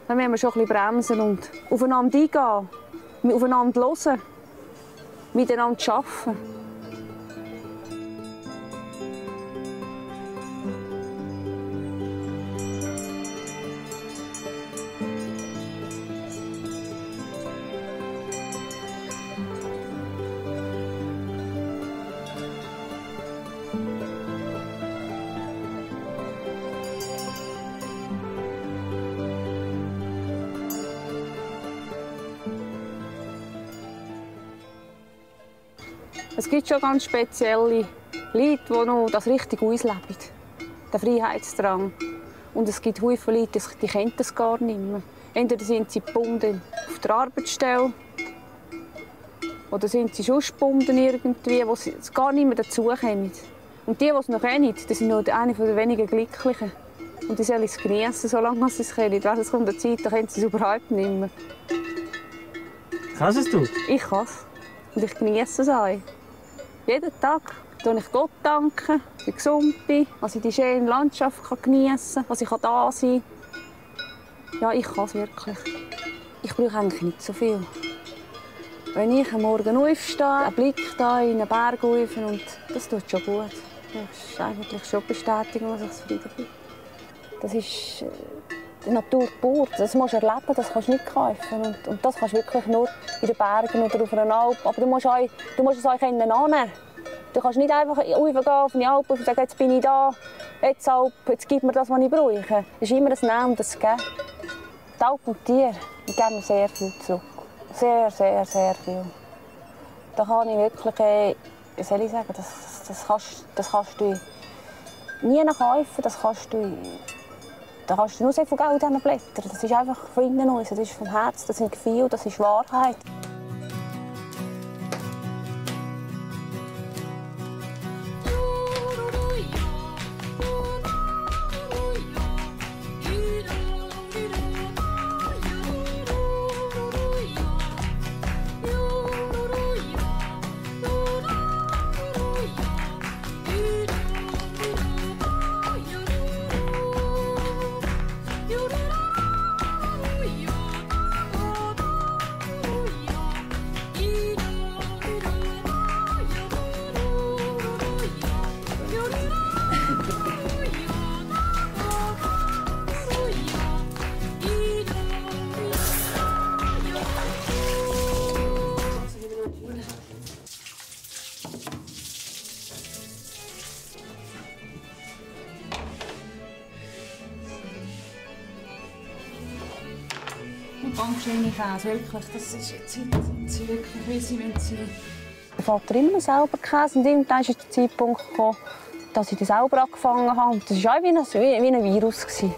Dann müssen wir schon ein bisschen bremsen und aufeinander eingehen, aufeinander hören, miteinander arbeiten. Es gibt schon ganz spezielle Leute, die noch das richtig ausleben, den Freiheitsdrang. Und es gibt viele Leute, die kennen das gar nicht mehr. Entweder sind sie gebunden auf der Arbeitsstelle oder sind sie schon gebunden irgendwie, wo sie gar nicht mehr dazukommen. Und die es noch kennen, das sind nur eine der wenigen Glücklichen. Und die sollen es genießen, solange sie es kennen. Weil es kommt eine Zeit, da können sie es überhaupt nicht mehr. Kannst du es? Ich kann es. Und ich genieße es auch. Jeden Tag danke ich Gott, dass ich gesund bin, dass ich die schöne Landschaft geniessen kann, dass ich da sein kann. Ja, ich kann es wirklich. Ich brauche eigentlich nicht so viel. Wenn ich am Morgen aufstehe, einen Blick da in den Berg rauf, und das tut schon gut. Das ist eigentlich schon Bestätigung, dass ich zufrieden bin. Das ist die Natur pur. Das musst du erleben, das kannst du nicht kaufen. Und das kannst du wirklich nur in den Bergen oder auf einer Alp. Aber du musst es auch annehmen. Du kannst nicht einfach raufgehen auf eine Alp und sagen, jetzt bin ich da, jetzt gib mir das, was ich brauche. Es ist immer ein Nehmen und ein Geben. Die Alp und die Tiere geben mir sehr viel zurück. Sehr, sehr, sehr viel. Da kann ich wirklich, wie soll ich sagen, das kannst du nie kaufen, das kannst du... Da kannst du nur sehr viel Geld an Blättern. Das ist einfach von innen raus, das ist vom Herz, das sind Gefühle, das ist Wahrheit. Ganz schöne Käse, wirklich. Das ist jetzt sind sie wirklich, wie sie sein. Mein Vater immer selber Käse und irgendwann ist der Zeitpunkt gekommen, dass ich das selber angefangen habe. Und das war auch wie ein Virus. Du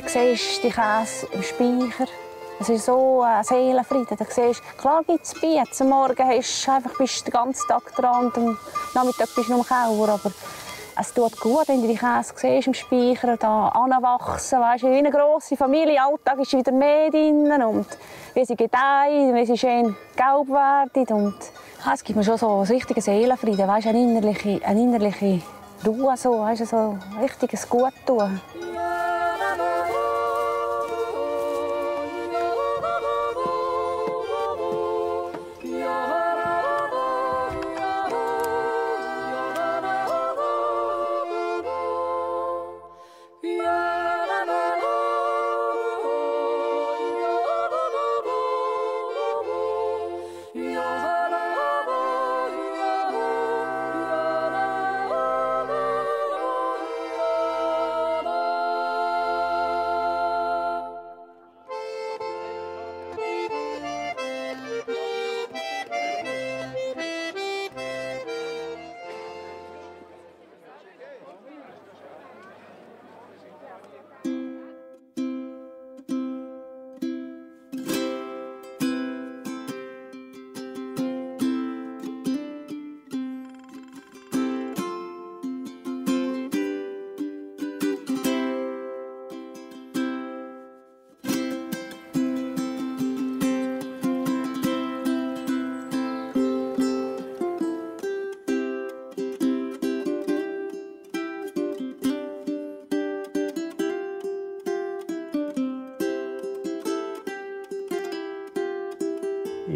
siehst die Käse im Speicher. Es ist so ein Seelenfrieden. Du siehst, klar gibt es Bier. Am Morgen bist du den ganzen Tag dran und am Nachmittag bist du noch im Keller. Aber es tut gut, wenn du die Käse siehst im Speicher, da anwachsen, weißt du, wie eine grosse Familie. Alltag ist wieder mehr drin und wie sie gedeihen, wie sie schön gelb werden. Und es gibt mir schon so einen richtigen Seelenfrieden, weißt, eine innerliche Ruhe, so, weißt, so ein richtiges Guttun.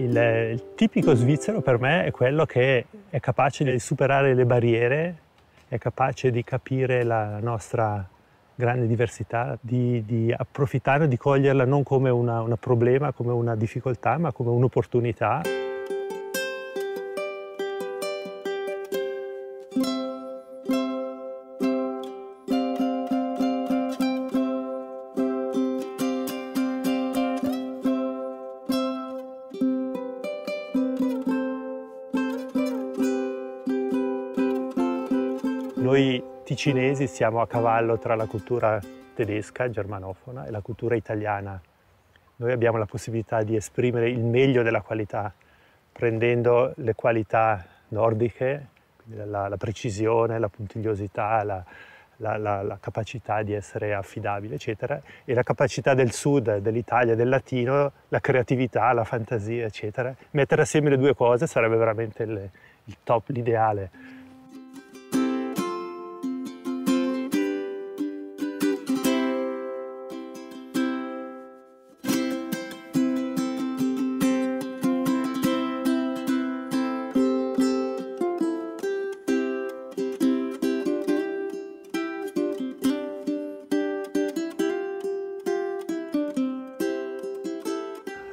Il tipico svizzero per me è quello che è capace di superare le barriere, è capace di capire la nostra grande diversità, di approfittarne, di coglierla non come un problema, come una difficoltà, ma come un'opportunità. Noi ticinesi siamo a cavallo tra la cultura tedesca, germanofona, e la cultura italiana. Noi abbiamo la possibilità di esprimere il meglio della qualità, prendendo le qualità nordiche, quindi la precisione, la puntigliosità, la capacità di essere affidabile, eccetera, e la capacità del sud, dell'Italia, del latino, la creatività, la fantasia, eccetera. Mettere assieme le due cose sarebbe veramente il top, l'ideale.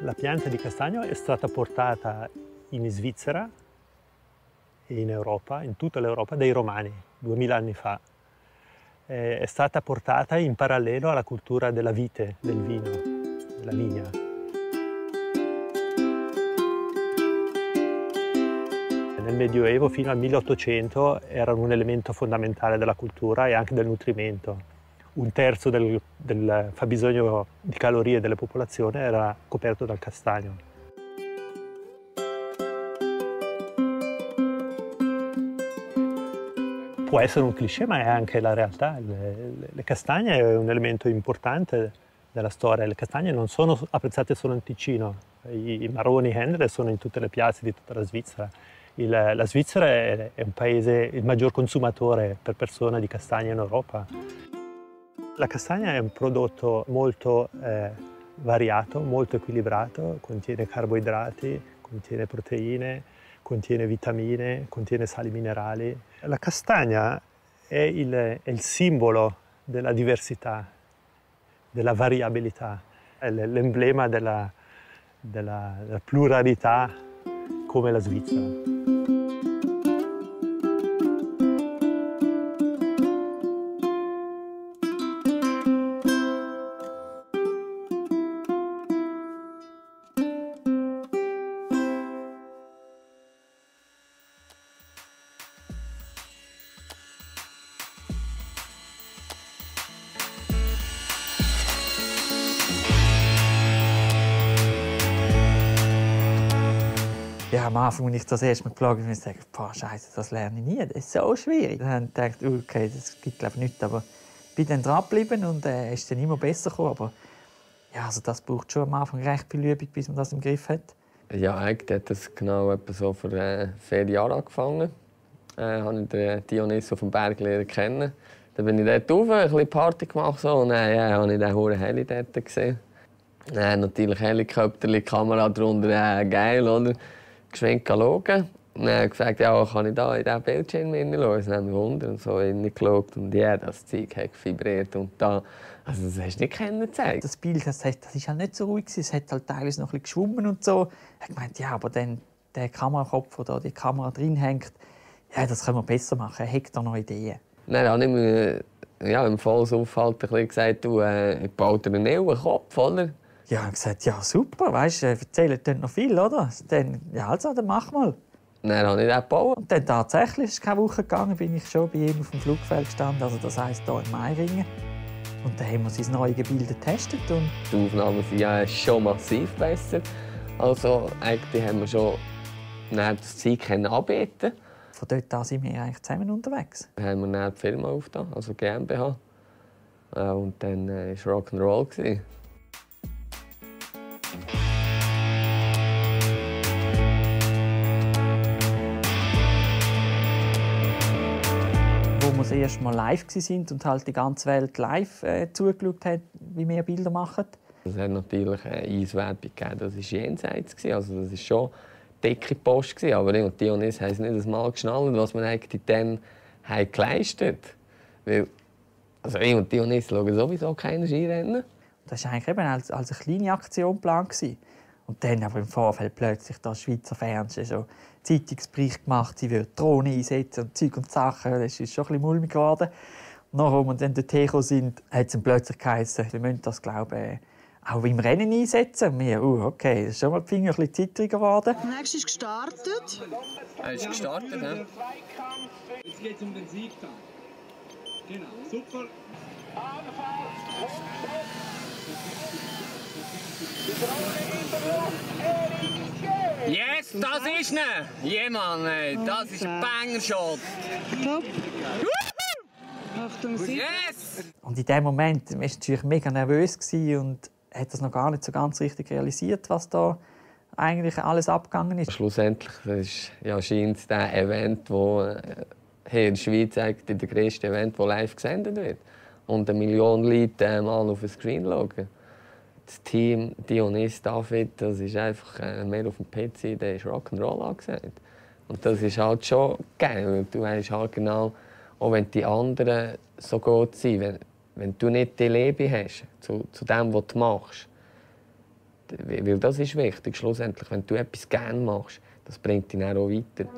La pianta di castagno è stata portata in Svizzera e in Europa, in tutta l'Europa, dai Romani, 2000 anni fa. È stata portata in parallelo alla cultura della vite, del vino, della vigna. Nel Medioevo fino al 1800 erano un elemento fondamentale della cultura e anche del nutrimento. Un terzo del fabbisogno di calorie della popolazione era coperto dal castagno. Può essere un cliché, ma è anche la realtà. Le castagne è un elemento importante della storia. Le castagne non sono apprezzate solo in Ticino. I marroni Hendler sono in tutte le piazze di tutta la Svizzera. La Svizzera è un paese il maggior consumatore per persona di castagne in Europa. La castagna è un prodotto molto variato, molto equilibrato, contiene carboidrati, contiene proteine, contiene vitamine, contiene sali minerali. La castagna è il simbolo della diversità, della variabilità, è l'emblema della pluralità come la Svizzera. Ja, am Anfang, als ich das erste Mal geflogen bin, habe ich gesagt, boah, Scheiße, das lerne ich nie, das ist so schwierig. Dann habe ich gedacht, okay, das gibt glaube ich nichts, aber ich bin dann dran geblieben und es ist dann immer besser gekommen. Aber ja, also das braucht schon am Anfang recht viel Übung, bis man das im Griff hat. Ja, eigentlich hat das genau etwa so vor 4 Jahren angefangen. Habe ich den Dionys auf dem Berg kennen. Dann bin ich dort rauf, ein bisschen Party gemacht so, und dann habe ich den hohen Heli dort gesehen. Natürlich Helikopter, Kamera drunter, geil, oder? Geschwind schauen. Und dann habe ich gesagt, ja, kann ich da in diesen Bildschirm hineinschauen? Dann haben wir Wunder und so hineingeschaut. Und ja, das Zeug hat vibriert und da. Also das hast du nicht gezeigt. Das Bild, das war halt nicht so ruhig. Es hat halt teilweise noch ein bisschen geschwommen und so. Ich habe gemeint, ja, aber dann der Kamerakopf, der da die Kamera drin hängt, ja, das können wir besser machen. Er hat da noch Ideen. Dann habe ich mir im volles Aufhalten gesagt, du, ich baue dir einen neuen Kopf, oder? Ja, ich habe gesagt, ja super, weißt du, erzählen dann noch viel, oder? Dann, ja, also, dann mach mal. Dann habe ich den gebaut. Und dann tatsächlich, es ist keine Woche gegangen, bin ich schon bei ihm auf dem Flugfeld gestanden, also das heisst hier in Meiringen. Und dann haben wir sein neues Gebilde getestet. Und die Aufnahmen sind ja schon massiv besser. Also eigentlich haben wir schon das Zeug anbieten. Von dort an sind wir eigentlich zusammen unterwegs. Dann haben wir dann die Firma aufgetan, also GmbH. Und dann war es Rock'n'Roll. Wo wir das erste Mal live waren und halt die ganze Welt live zugeschaut hat, wie wir Bilder machen. Es hat natürlich eine Eiswerbung gegeben, das war jenseits. Also das war schon dicke Post. Aber ich und Dionys haben es nicht einmal geschnallt, was man eigentlich dann geleistet hat. Also ich und Dionys schauen sowieso keine Skirennen. Das war eigentlich eben als eine kleine Aktion geplant. Und dann aber im Vorfeld plötzlich das Schweizer Fernsehen so Zeitungsbericht gemacht, sie würden Drohnen einsetzen und Zeug und Sachen. Das ist schon ein bisschen mulmig geworden. Und nachher, als wir dann dorthin gekommen sind, hat es dann plötzlich geheißen, wir müssen das, glaube ich, auch im Rennen einsetzen. Und wir, okay, das ist schon mal die Finger ein bisschen zittriger geworden. Der nächste ist gestartet. Er ist gestartet, ne? Jetzt geht es um den Sieg dann. Genau, super. Yes, das ist ne! Ja, Mann, das ist ein Banger-Shot. Top. Achtung, Sieg. Yes! Und in dem Moment war ich natürlich mega nervös und hat das noch gar nicht so ganz richtig realisiert, was da eigentlich alles abgegangen ist. Schlussendlich ist ja scheint das Event, das hier in der Schweiz eigentlich der grösste Event, das live gesendet wird. Und 1 Million Leute mal auf den Screen schauen. Das Team Dionys David, das ist einfach mehr auf dem PC, der ist Rock'n'Roll angesagt. Und das ist halt schon geil. Du weißt halt genau, auch wenn die anderen so gut sind, wenn du nicht die Liebe hast zu dem, was du machst. Weil das ist wichtig, schlussendlich. Wenn du etwas gerne machst, das bringt dich dann auch weiter.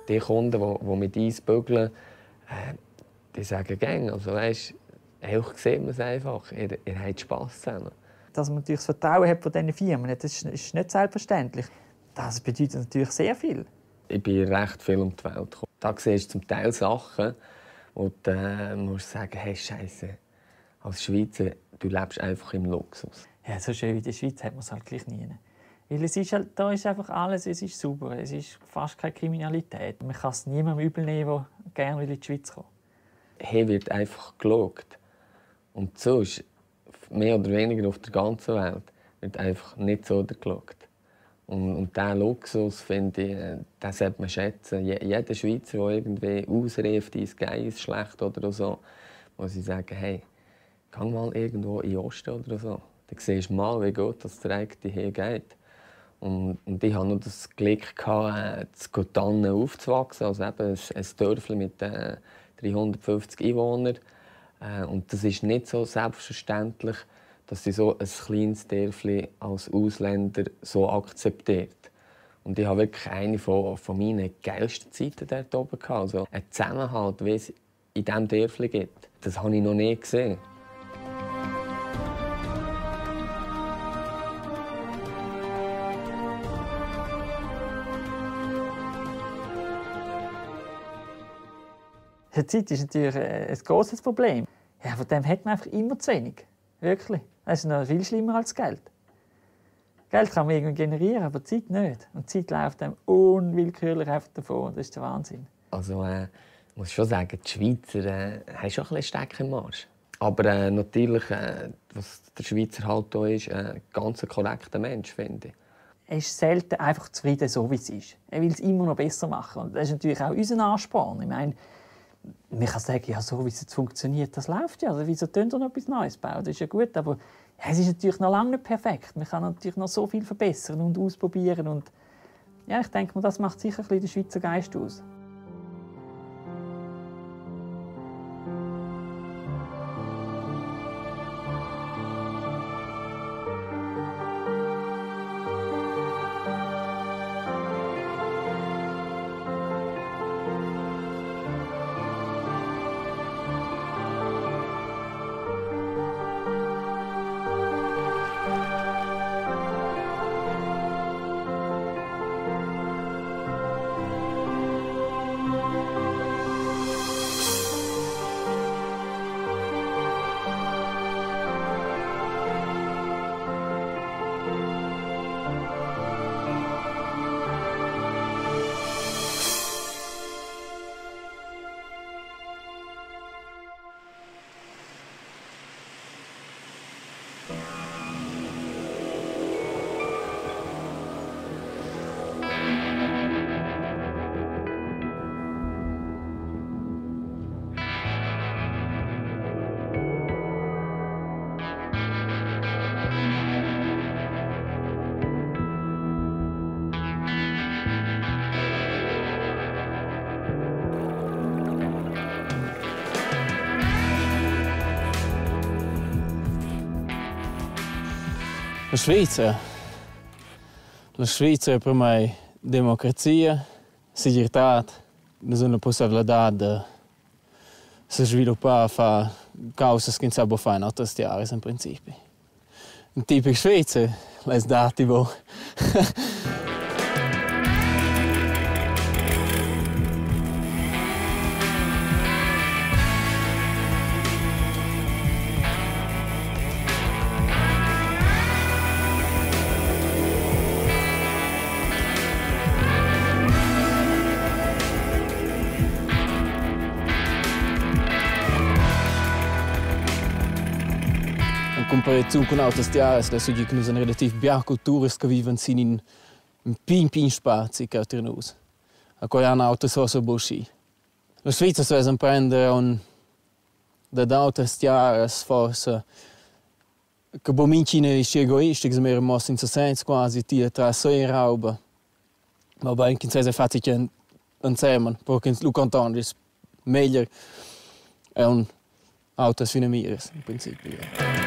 Die Kunden, die mit Eis bügeln, die sagen gerne, also weißt, auch sieht man es einfach, ihr habt Spass zusammen. Dass man natürlich das Vertrauen hat von diesen Firmen, das ist nicht selbstverständlich. Das bedeutet natürlich sehr viel. Ich bin recht viel um die Welt gekommen. Da siehst du zum Teil Sachen, wo du musst sagen, hey Scheiße, als Schweizer, du lebst einfach im Luxus. Ja, so schön wie in der Schweiz hat man es halt gleich nie. Weil es ist halt, da ist einfach alles, es ist sauber, es ist fast keine Kriminalität. Man kann es niemandem übel nehmen, der gerne in die Schweiz kommt. Hier wird einfach geschaut. Und sonst, mehr oder weniger auf der ganzen Welt, wird einfach nicht so geschaut. Und diesen Luxus, finde ich, den sollte man schätzen. Jeder Schweizer, der irgendwie ausruft, dein Geil ist schlecht oder so, muss ich sagen, hey, geh mal irgendwo in den Osten oder so. Dann siehst du mal, wie gut das der eigene hier geht. Und ich hatte noch das Glück, zu Gotannen aufzuwachsen, also eben ein Dörfchen mit 350 Einwohnern. Und das ist nicht so selbstverständlich, dass sie so ein kleines Dörfchen als Ausländer so akzeptiert. Und ich habe wirklich eine von meinen geilsten Zeiten dort oben gehabt. Also ein Zusammenhalt, wie es in diesem Dörfchen gibt. Das habe ich noch nie gesehen. Die Zeit ist natürlich ein grosses Problem. Ja, von dem hat man einfach immer zu wenig. Wirklich. Das ist noch viel schlimmer als Geld. Geld kann man irgendwie generieren, aber Zeit nicht. Und die Zeit läuft einem unwillkürlich einfach davon. Das ist der Wahnsinn. Also, ich muss schon sagen, die Schweizer haben schon ein bisschen Steck im Marsch. Aber natürlich, was der Schweizer halt hier ist, ein ganz korrekter Mensch, finde ich. Er ist selten einfach zufrieden, so wie es ist. Er will es immer noch besser machen. Und das ist natürlich auch unser Ansporn. Ich meine, man kann sagen, ja, so wie es jetzt funktioniert, das läuft ja. Also, wieso tun wir noch etwas Neues bauen? Das ist ja gut, aber ja, es ist natürlich noch lange nicht perfekt. Man kann natürlich noch so viel verbessern und ausprobieren. Und ja, ich denke, das macht sicher ein bisschen den Schweizer Geist aus. La Svizzera è per me democrazia, sicurezza, una possibilità di sviluppare e fare cose che non si può fare in altre terre, in principio. Un tipico svizzero è dativo. In comparazione con altre terre, adesso che noi sono relativ belle culture che vivono in piccoli spazi che tra noi. A cui hanno altre cose buoni. La Svizzera si prende da altre terre forse che bominci ne sono egoisti, che sono mossi in senso quasi ti tra sé e roba. Ma bene, che si fa che insieme, perché lo contano, è meglio è un altre finamire, in principio.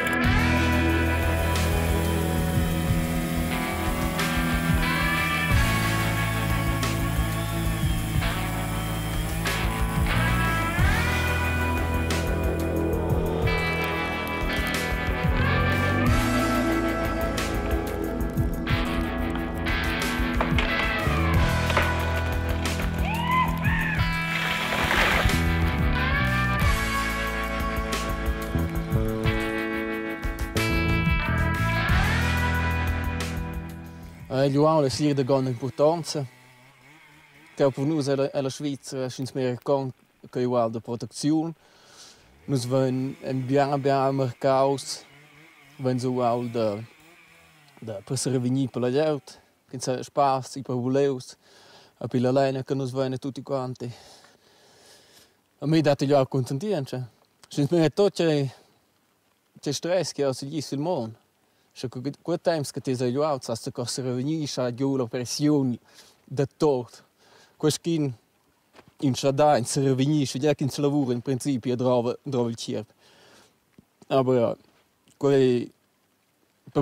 Gli uomini sono di grande importanza. Per noi è la Svizzera è mehr che uguale di protezione. Noi abbiamo ben mercato, wenn so auch da preservare per la gente, che c'è spazio per voleus, e per la lena che noi vengono tutti quanti. A me dà gli altri contenti. Se non c'è stress che si dice il mondo. Se quel tempo che ti sei giuato, se ti riunisci a la pressione da tutto, questo in città, in si riunisce, già che in si lavora in principio trova il cerco. Ma per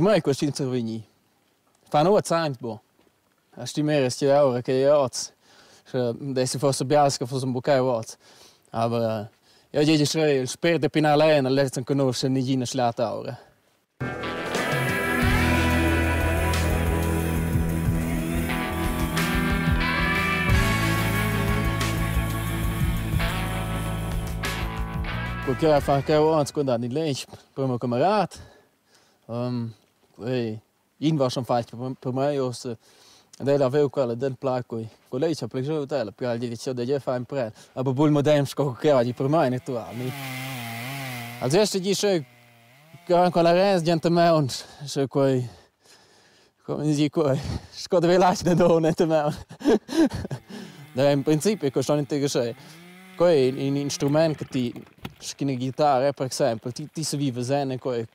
me questo in si riunisce. Fa una tempo, a stimare queste ore che io ho, adesso forse biasca, forse un po' ma io dico, spero di pinare lei, non le conosce niente slata ora. Qualche fa che ho quando in legge per un camerato. In was schon falsch per me os della aveva quella del placco. Con lei c'è piaciuto della, per gli dice da fa impre. Aber bul modern sco che oggi per me è tu ami. Adesso dice che con la res gente me on se coi come dici coi sco deve lasciare da donne me. Da in principio che sono interessante. Coi un strumento che ti una chitarra per esempio ti si vive bene coi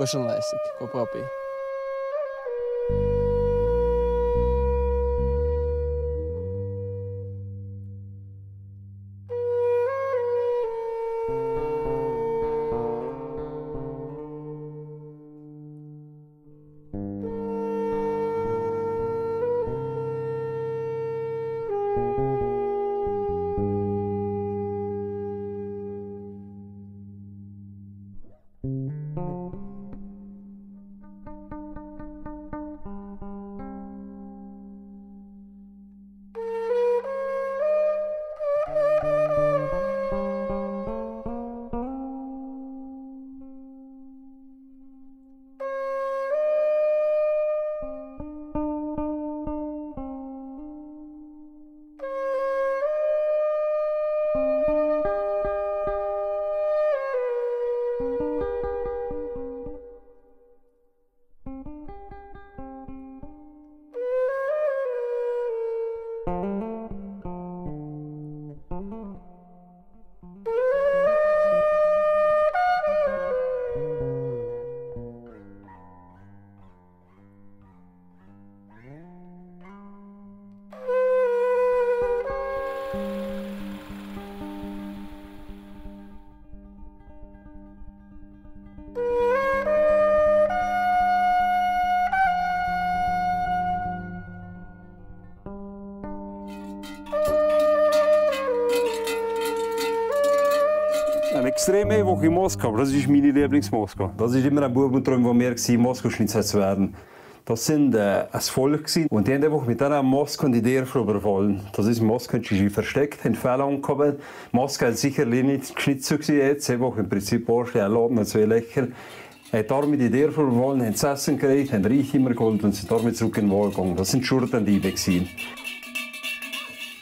sono lessico proprio. extrem einfach in Moskau, aber das ist meine Lieblings-Moskau. Das war immer ein Bubentraum von mir, Moskau-Schnitzer zu werden. Das sind ein Volk und die haben einfach mit dieser Moskau die Idee überfallen. Das ist Moskau, die ist versteckt, haben Fehler angekommen. Moskau hat sicherlich nicht geschnitzt jetzt, einfach im Prinzip vorstellen, Laden, 2 Lecker. Hat damit die Idee überfallen, haben das Essen gekriegt, haben Reich immer geholt und sind damit zurück in den Wald gegangen. Das sind Schurtendiebe gewesen.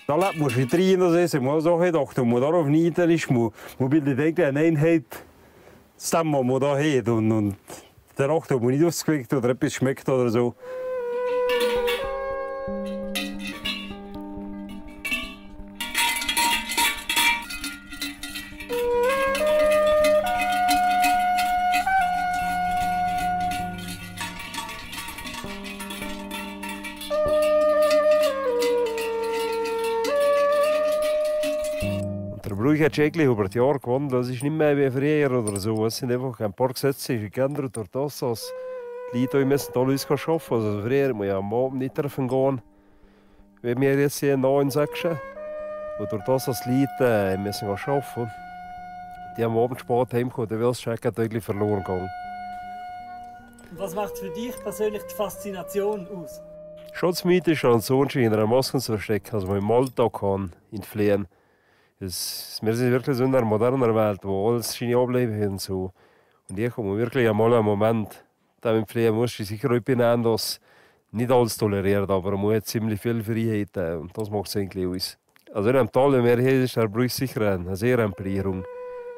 Da lebt man schon drin, das ist immer so gedacht. Und man darauf nieder ist, man bildet eine Einheit, das dem, was man da hat. Und der achte, ob man nicht ausgeweckt oder etwas schmeckt oder so. Ich habe eigentlich über die Jahre gewonnen, das ist nicht mehr wie früher oder so. Es sind einfach ein paar Gesetze geändert durch das, dass die Leute müssen alle uns arbeiten. Also früher musste ich am Abend nicht gehen, wie wir jetzt hier 9, 6. Und durch das, dass die Leute müssen arbeiten, die am Abend spät heimkommen, dann wird es eigentlich verloren gehen. Was macht für dich persönlich die Faszination aus? Schutzmiete ist an so in einer Maske zu verstecken, also man im Alltag kann, in Fliehen. Wir sind wirklich so in einer modernen Welt, wo alles scheint ableben und so. Und ich komme wirklich einmal einen Moment, da mit Pflege musst du sicher benennen, dass nicht alles toleriert, aber man hat ziemlich viel Freiheit und das macht es eigentlich aus. Also in einem Tal, wenn man hier ist, braucht es sicher eine sehr Empörung.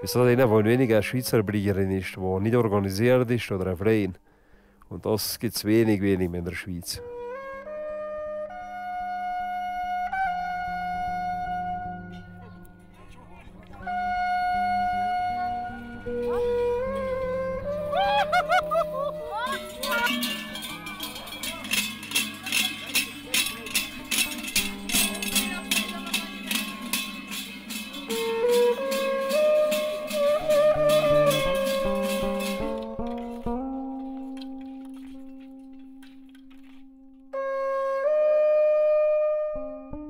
Es ist einer, der weniger eine Schweizer Bliegerin ist, die nicht organisiert ist oder ein Verein. Und das gibt es wenig in der Schweiz.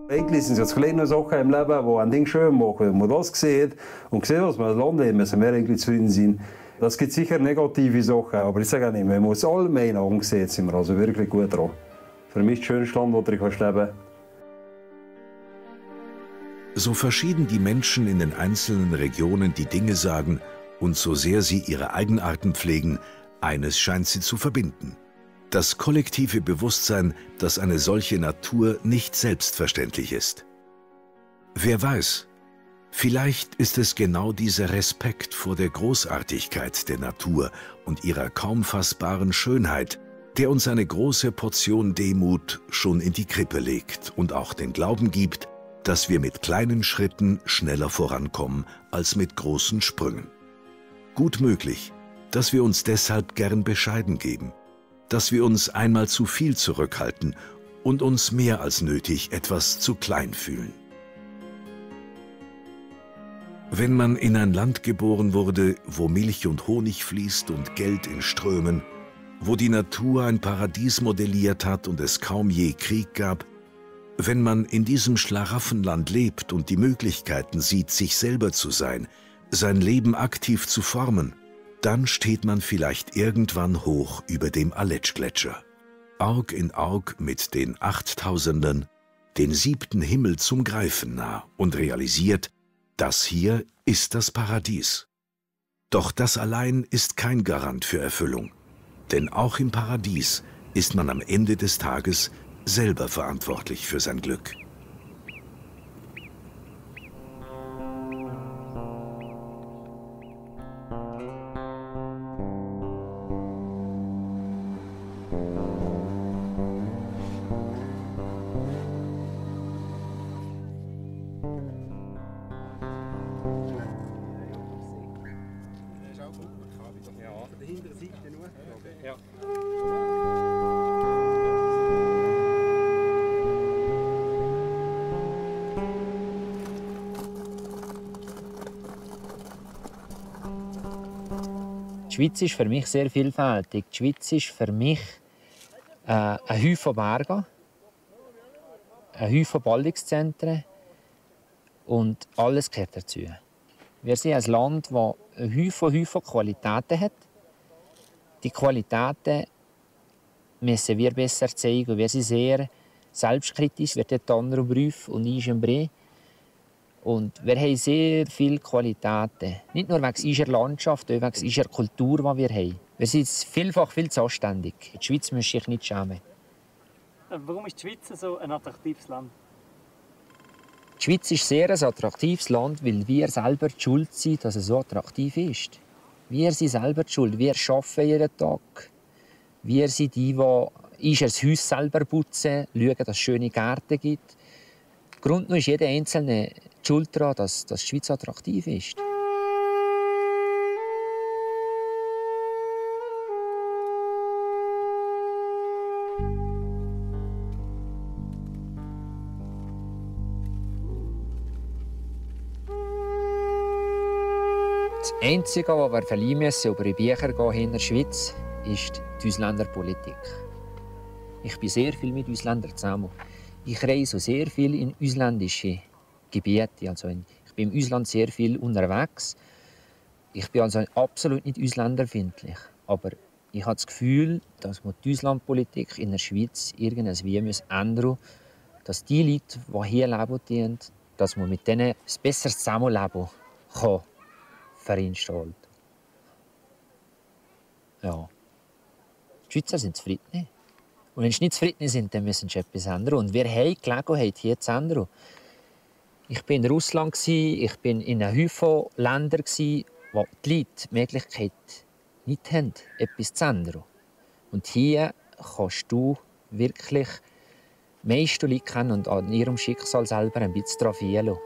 Eigentlich sind es jetzt kleine Sachen im Leben, die ein Ding schön machen. Wenn man das sieht und sieht, was wir das Land haben, müssen wir eigentlich zufrieden sein. Das gibt sicher negative Sachen, aber ich sage nicht, wenn man es allgemein ansieht, sind wir also wirklich gut dran. Für mich das schönste Land, wo ich leben kann. So verschieden die Menschen in den einzelnen Regionen die Dinge sagen und so sehr sie ihre Eigenarten pflegen, eines scheint sie zu verbinden: das kollektive Bewusstsein, dass eine solche Natur nicht selbstverständlich ist. Wer weiß, vielleicht ist es genau dieser Respekt vor der Großartigkeit der Natur und ihrer kaum fassbaren Schönheit, der uns eine große Portion Demut schon in die Krippe legt und auch den Glauben gibt, dass wir mit kleinen Schritten schneller vorankommen als mit großen Sprüngen. Gut möglich, dass wir uns deshalb gern bescheiden geben, dass wir uns einmal zu viel zurückhalten und uns mehr als nötig etwas zu klein fühlen. Wenn man in ein Land geboren wurde, wo Milch und Honig fließt und Geld in Strömen, wo die Natur ein Paradies modelliert hat und es kaum je Krieg gab, wenn man in diesem Schlaraffenland lebt und die Möglichkeiten sieht, sich selber zu sein, sein Leben aktiv zu formen, dann steht man vielleicht irgendwann hoch über dem Aletschgletscher, Aug in Aug mit den Achttausendern, den 7. Himmel zum Greifen nah und realisiert, das hier ist das Paradies. Doch das allein ist kein Garant für Erfüllung, denn auch im Paradies ist man am Ende des Tages selber verantwortlich für sein Glück. Die Schweiz ist für mich sehr vielfältig. Die Schweiz ist für mich ein Haufen Berge, ein Haufen Ballungszentren und alles gehört dazu. Wir sind ein Land, das Häufen Qualitäten hat. Die Qualitäten müssen wir besser zeigen. Wir sind sehr selbstkritisch, wir tun andere Berufe und ich im Bre. Und wir haben sehr viele Qualitäten. Nicht nur wegen unserer Landschaft, auch wegen unserer Kultur, die wir haben. Wir sind vielfach viel zu anständig. Die Schweiz muss sich nicht schämen. Warum ist die Schweiz so ein attraktives Land? Die Schweiz ist sehr ein attraktives Land, weil wir selber die Schuld sind, dass es so attraktiv ist. Wir sind selber die Schuld. Wir arbeiten jeden Tag. Wir sind die unser Haus selber putzen, schauen, dass es schöne Gärten gibt. Grund ist jeder Einzelne die Schuld daran, dass die Schweiz attraktiv ist. Das Einzige, was wir verliehen müssen, über die Bücher gehen in der Schweiz, ist die Ausländerpolitik. Ich bin sehr viel mit Ausländern zusammen. Ich reise sehr viel in ausländische Gebiete. Also ich bin im Ausland sehr viel unterwegs. Ich bin also absolut nicht ausländerfeindlich. Aber ich habe das Gefühl, dass man die Auslandpolitik in der Schweiz irgendwie ändern muss, dass die Leute, die hier leben, dass man mit denen ein besseres Zusammenleben kann verinstellen. Ja. Die Schweizer sind zufrieden. Und wenn sie nicht zufrieden sind, dann müssen sie etwas ändern. Und wir haben die Gelegenheit, hier zu ändern. Ich war in Russland, ich war in einem Haufen Ländern, wo die Leute die Möglichkeit nicht haben, etwas zu ändern. Und hier kannst du wirklich die meisten Leute kennen und an ihrem Schicksal selber ein bisschen daran fehlen lassen.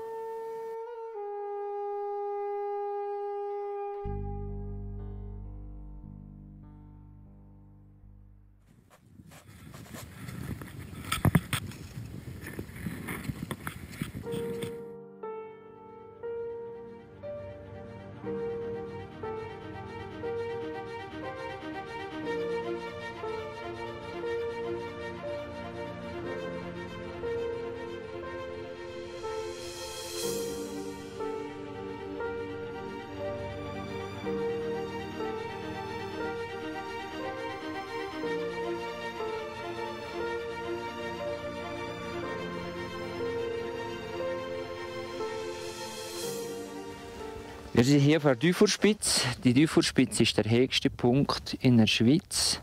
Wir sind hier vor der Dufourspitze. Die Dufourspitze ist der höchste Punkt in der Schweiz.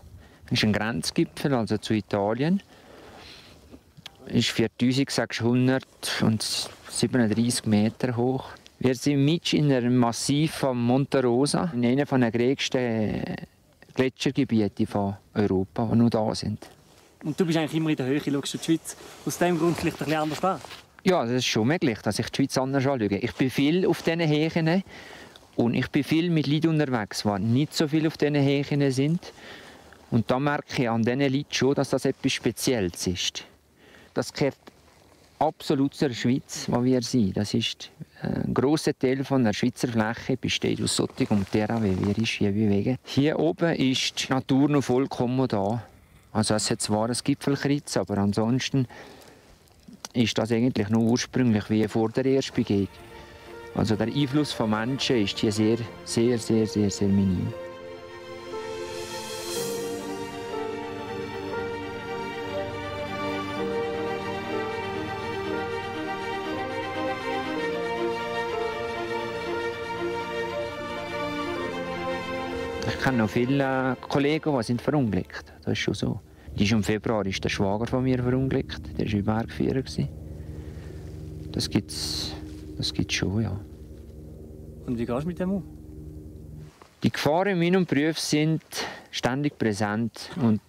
Es ist ein Grenzgipfel, also zu Italien. Es ist 4637 Meter hoch. Wir sind mitten in einem Massiv von Monte Rosa, in einem der größten Gletschergebiete von Europa, die noch da sind. Und du bist eigentlich immer in der Höhe, schaust du die Schweiz aus diesem Grund vielleicht ein bisschen anders an? Ja, das ist schon möglich, dass ich die Schweiz anders anschaue. Ich bin viel auf diesen Höhen und ich bin viel mit Leuten unterwegs, die nicht so viel auf diesen Höhen sind. Und da merke ich an diesen Leuten schon, dass das etwas Spezielles ist. Das gehört absolut zur Schweiz, wo wir sind. Das ist ein grosser Teil von der Schweizer Fläche besteht aus solchem Terrain, wie wir uns hier bewegen. Hier oben ist die Natur noch vollkommen da. Also es hat zwar ein Gipfelkreuz, aber ansonsten ist das eigentlich noch ursprünglich wie vor der ersten Begegnung. Also der Einfluss von Menschen ist hier sehr minim. Ich kenne noch viele Kollegen, die sind verunglückt. Das ist schon so. Im Februar ist der Schwager von mir verunglückt. Der war Bergführer. Das gibt's schon, ja. Und wie gehst du mit dem um? Die Gefahren in meinem Beruf sind ständig präsent. Und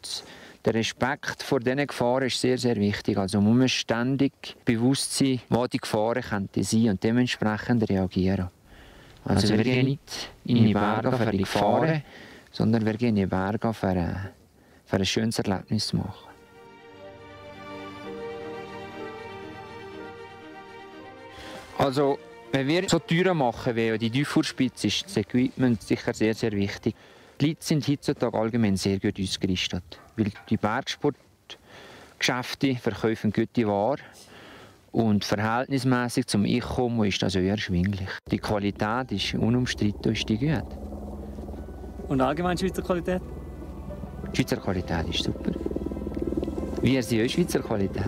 der Respekt vor diesen Gefahren ist sehr wichtig. Also man muss ständig bewusst sein, wo die Gefahren könnten sein und dementsprechend reagieren. Also wir gehen nicht in die Berge für die Gefahren, sondern wir gehen in die Berge für ein schönes Erlebnis zu machen. Also, wenn wir so Touren machen wie die Dufourspitze, ist das Equipment sicher sehr wichtig. Die Leute sind heutzutage allgemein sehr gut ausgerüstet, weil die Bergsportgeschäfte verkaufen gute Ware Und verhältnismäßig zum Einkommen ist das eher erschwinglich. Die Qualität ist unumstritten, ist die gut. Und allgemein Schweizer Qualität? Die Schweizer Qualität ist super. Wie ist die Schweizer Qualität?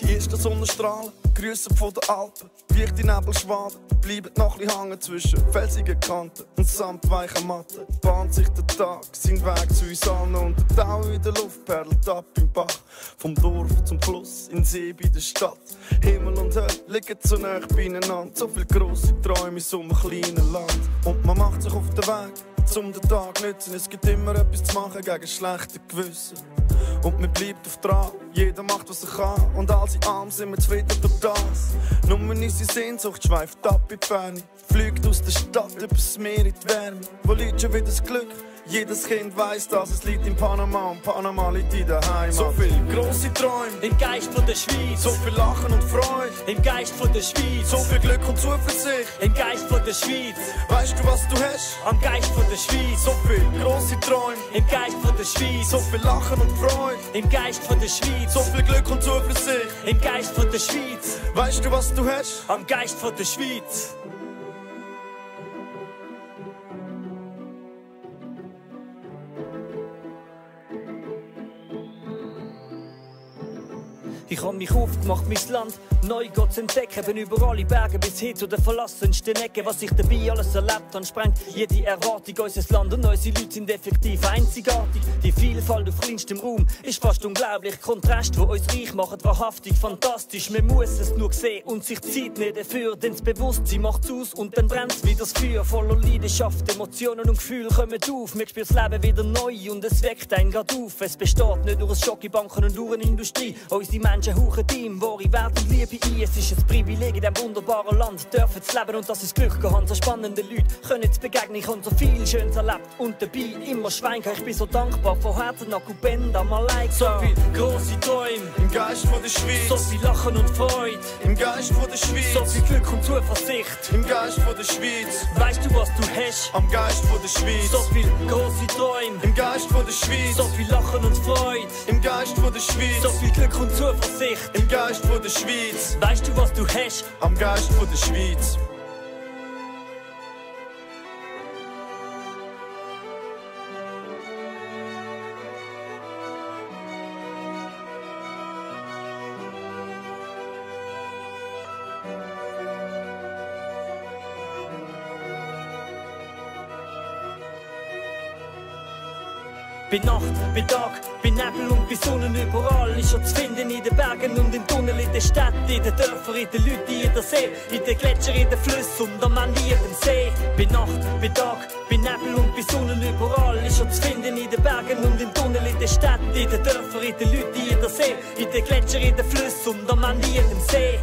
Die ersten Sonnenstrahlen, Grüße von den Alpen. Leichte Nebelschwaden, bleiben noch ein bisschen hängen zwischen felsigen Kanten und samtweichen Matten. Bahnt sich der Tag, sein Weg zu uns allen und der Tau in der Luft perlt ab im Bach. Vom Dorf zum Fluss, in See bei der Stadt. Himmel und Hölle liegen so nah beieinander. So viele grosse Träume in so einem kleinen Land. Und man macht sich auf den Weg, um den Tag zu nutzen. Es gibt immer etwas zu machen gegen schlechte Gewissen. Und man bleibt auf dran, jeder macht was er kann. Und all in allem sind wir zufrieden durch das. Nur unsere Sehnsucht schweift ab in die Ferne. Fliegt aus der Stadt übers Meer in die Wärme. Wo liegt schon wieder das Glück? Jedes Kind weiss, dass es liegt in Panama und Panama liegt in der Heimat. So viel grosse Träume im Geist von der Schweiz. So viel Lachen und Freude im Geist von der Schweiz. So viel Glück und Zuversicht im Geist von der Schweiz. Weißt du, was du hast? Am Geist von der Schweiz. So viel grosse Träume im Geist von der Schweiz. So viel Lachen und Freude im Geist von der Schweiz. So viel Glück und Zuversicht im Geist von der Schweiz. Weißt du, was du hast? Am Geist von der Schweiz. Ich hab mich aufgemacht, mein Land neu zu entdecken. Bin über alle Berge bis hin zu den verlassensten Ecken. Was ich dabei alles erlebt habe, sprengt jede Erwartung. Unser Land und unsere Leute sind effektiv einzigartig. Die Vielfalt auf kleinstem Raum ist fast unglaublich. Kontrast, die uns reich machen, wahrhaftig fantastisch. Man muss es nur sehen und sich Zeit nicht dafür. Denn das Bewusstsein macht's aus und dann brennt's wie das Feuer. Voller Leidenschaft, Emotionen und Gefühle kommen auf. Man spürt das Leben wieder neu und es weckt einen grad auf. Es besteht nicht durch Schokibanken und Uhrenindustrie. Unsere Menschen hauchen Team, wahre Wert und Liebe ein. Es ist ein Privileg in diesem wunderbaren Land, dürfen zu leben und das ist Glück gehabt. So spannende Leute können zu begegnen, ich habe so viel Schönes erlebt und dabei immer Schweinke. Ich bin so dankbar, von Herzen nach Kupenda, Malaika. So viel grosse Träume im Geist von der Schweiz. So viel Lachen und Freude im Geist von der Schweiz. So viel Glück und Zuversicht im Geist von der Schweiz. Weißt du, was du hast? Am Geist von der Schweiz. So viel grosse Träume im Geist von der Schweiz. So viel Lachen und Freude im Geist von der Schweiz. So viel Glück und Zuversicht im Geist von der Schweiz. Weißt du, was du hast? Am Geist von der Schweiz. Bei Nacht, bei Tag, bei Nebel und bei Sonnen überall ist er zu finden in den Bergen und in Tunneln, in den Städten, in den Dörfern, in den Leuten, in der See, in den Gletschern, in den Flüssen und am Ende in den See. Bei Nacht, bei Tag, bei Nebel und bei Sonnen überall ist er zu finden in den Bergen und in Tunneln, in den Städten, in den Dörfern, in den Leuten, in der See, in den Gletschern, in den Flüssen und am Ende in den See.